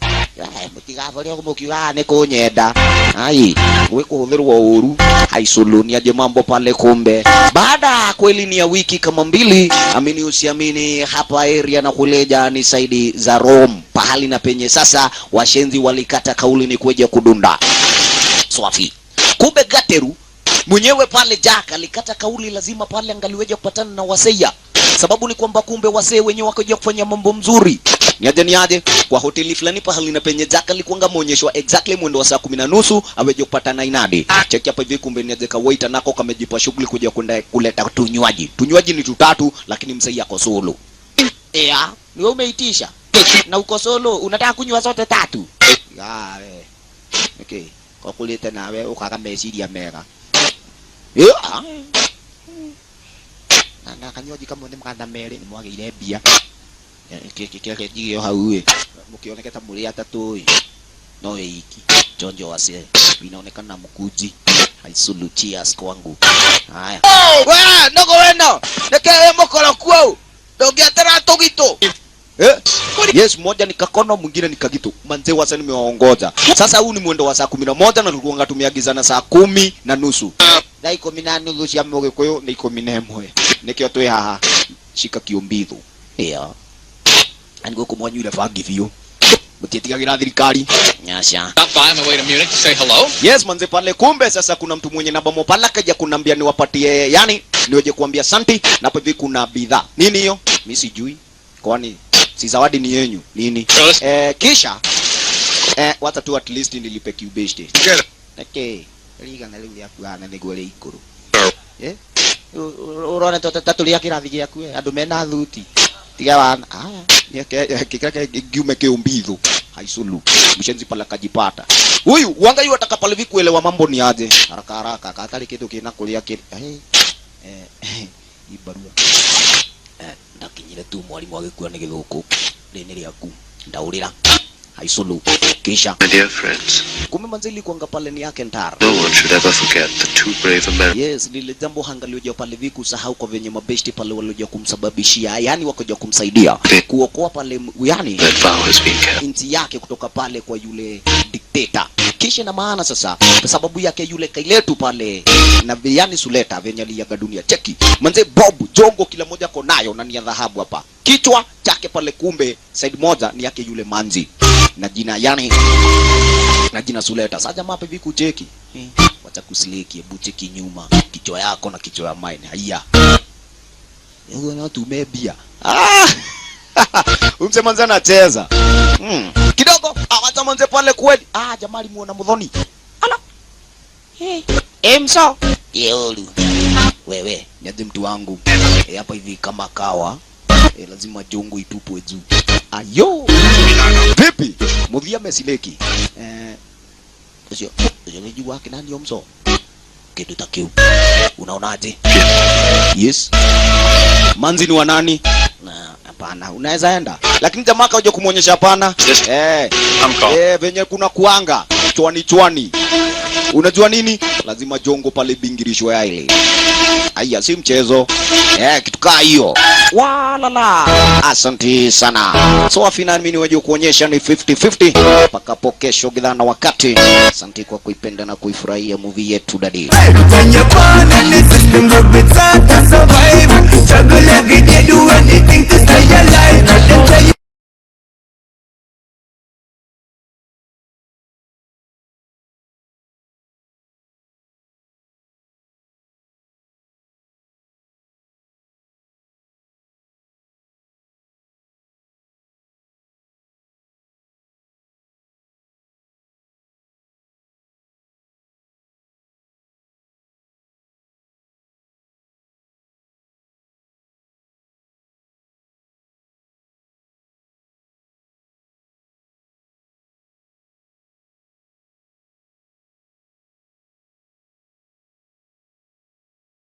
Mutigafa leo mukigane konyeda. Ai, weko hudhuru wa uru. Haisuluni aje mambo pale kumbe. Baada kweli ni ya wiki kama 2, amini usiamini hapa area na kuleja ni saidi za Rome. Pahali na penye sasa washenzi walikata kauli ni kuja kudunda. Swafi. Kumbe Gateru mwenyewe pale Jack alikata kauli lazima pale angaliweja kupatana na waseya. Sababu ni kwamba kumbe wasee wenyewe wakaja kufanya mambo mzuri. Niaje kwa hoteli fulani pahali na penye Jack alikuanga muonyeshwa exactly mwendo wa saa 10:30 aweje kupatana Inadi. Cheki hapa hivi kumbe niaje ka waiter nako kamejipa shughuli kuja kwenda kuleta tunywaji. Tunywaji ni tutatu lakini msei yako solo. Ni wewe umeitisha. Na uko solo unataka kunywa zote 3. Okay. Kwa kuleta nawe ukaka Messi ya mega. Na kanywaji kama ni mkanda mere ni mwage ile bia. Kike jio hauwe. Mkionekana muri atatu. No iki. Jonjo wase. Inaonekana mkuji. Haisulu cheers kwangu. Haya. Wewe ndogo weno. Nikewe mokolo kwao. Dogia tena togito. Yes, moja ni kakono mwingine ni kagitu. Manze wasa nimewaongoza. Sasa huu ni mwendo wa saa 11 na tulikuwa tumeagizana saa 10:30. Na 10:30 cia moge koyo ni 11. Nikio twe haha shika kiombitho. Ango kumwanyu ile fagi vio. Mutietigagira thirikari. Nyasha. Stop by on my way to Munich to say hello. Yes, manze pale kumbe sasa kuna mtu mwenye namba mopala kaja kunambia niwapatie yani niweje kuambia santi na hapo hivi kuna bidhaa. Nini hiyo? Mimi sijui. Kwani si zawadi ni yenyu nini? Kisha wata tu at least nilipe kubeshte. Okay. Liga na leo ya kuana negole Ikuru. Urone tatulia kirathi giaku andu mena thuti. Tiga wana. Kikaka giume keumbitho. Haisulu. Mshenzi pala kajipata. Huyu wangai wataka pale kuelewa mambo ni aje. Haraka katali kitu kina kulia kile. Ibarua. Ndakinyire tu mwalimu agikuwa ni githuku rene riaku ndaurira haisulu kisha My dear friends, kumbe manzili kuanga pale ni yake Ntara. no one should ever forget the 2 brave Americans. Yes, lile jambo hangalioja pale viku sahau kwa venye mabeshti pale walioja kumsababishia yani wakaja kumsaidia kuokoa pale yani That vow has been kept. inti yake kutoka pale kwa yule dikteta. Kisha na maana sasa kwa sababu yake yule kailetu pale na yani Suleta venye aliaga dunia. Cheki manze Bob jongo kila moja konayo na ni ya dhahabu hapa. Kichwa chake pale kumbe side moja ni yake yule manzi. Na jina yani na jina Suleta. Sasa jamaa hivi kucheki. Wacha kusiliki hebu cheki nyuma. Kichwa yako na kichwa ya mine. Haya. Yego na tumebia. Umsemanza anacheza. Kidogo awacha manze pale kweli. Jamaa alimuona mudhoni. Ala. Emso. Yeolu. Wewe, nyaje mtu wangu. Hapa hivi kama kawa. Lazima jongo itupwe juu. Ayo. Vipi? Mudhia mesileki. Sio unajua wake nani Omso? Kitu takiu. Unaonaje? Yes. Manzi ni wa nani? Na hapana, unaweza enda. Lakini jamaa kaja kumuonyesha hapana. Venye kuna kuanga chwani. Unajua nini? Lazima jongo pale bingirishwe ya ile. Aya, si mchezo. Kitu kaa hiyo. Walala. Asante sana. So afina mimi niweje kuonyesha ni 50-50 mpaka hapo kesho gidhana wakati. Asante kwa kuipenda na kuifurahia movie yetu dadi.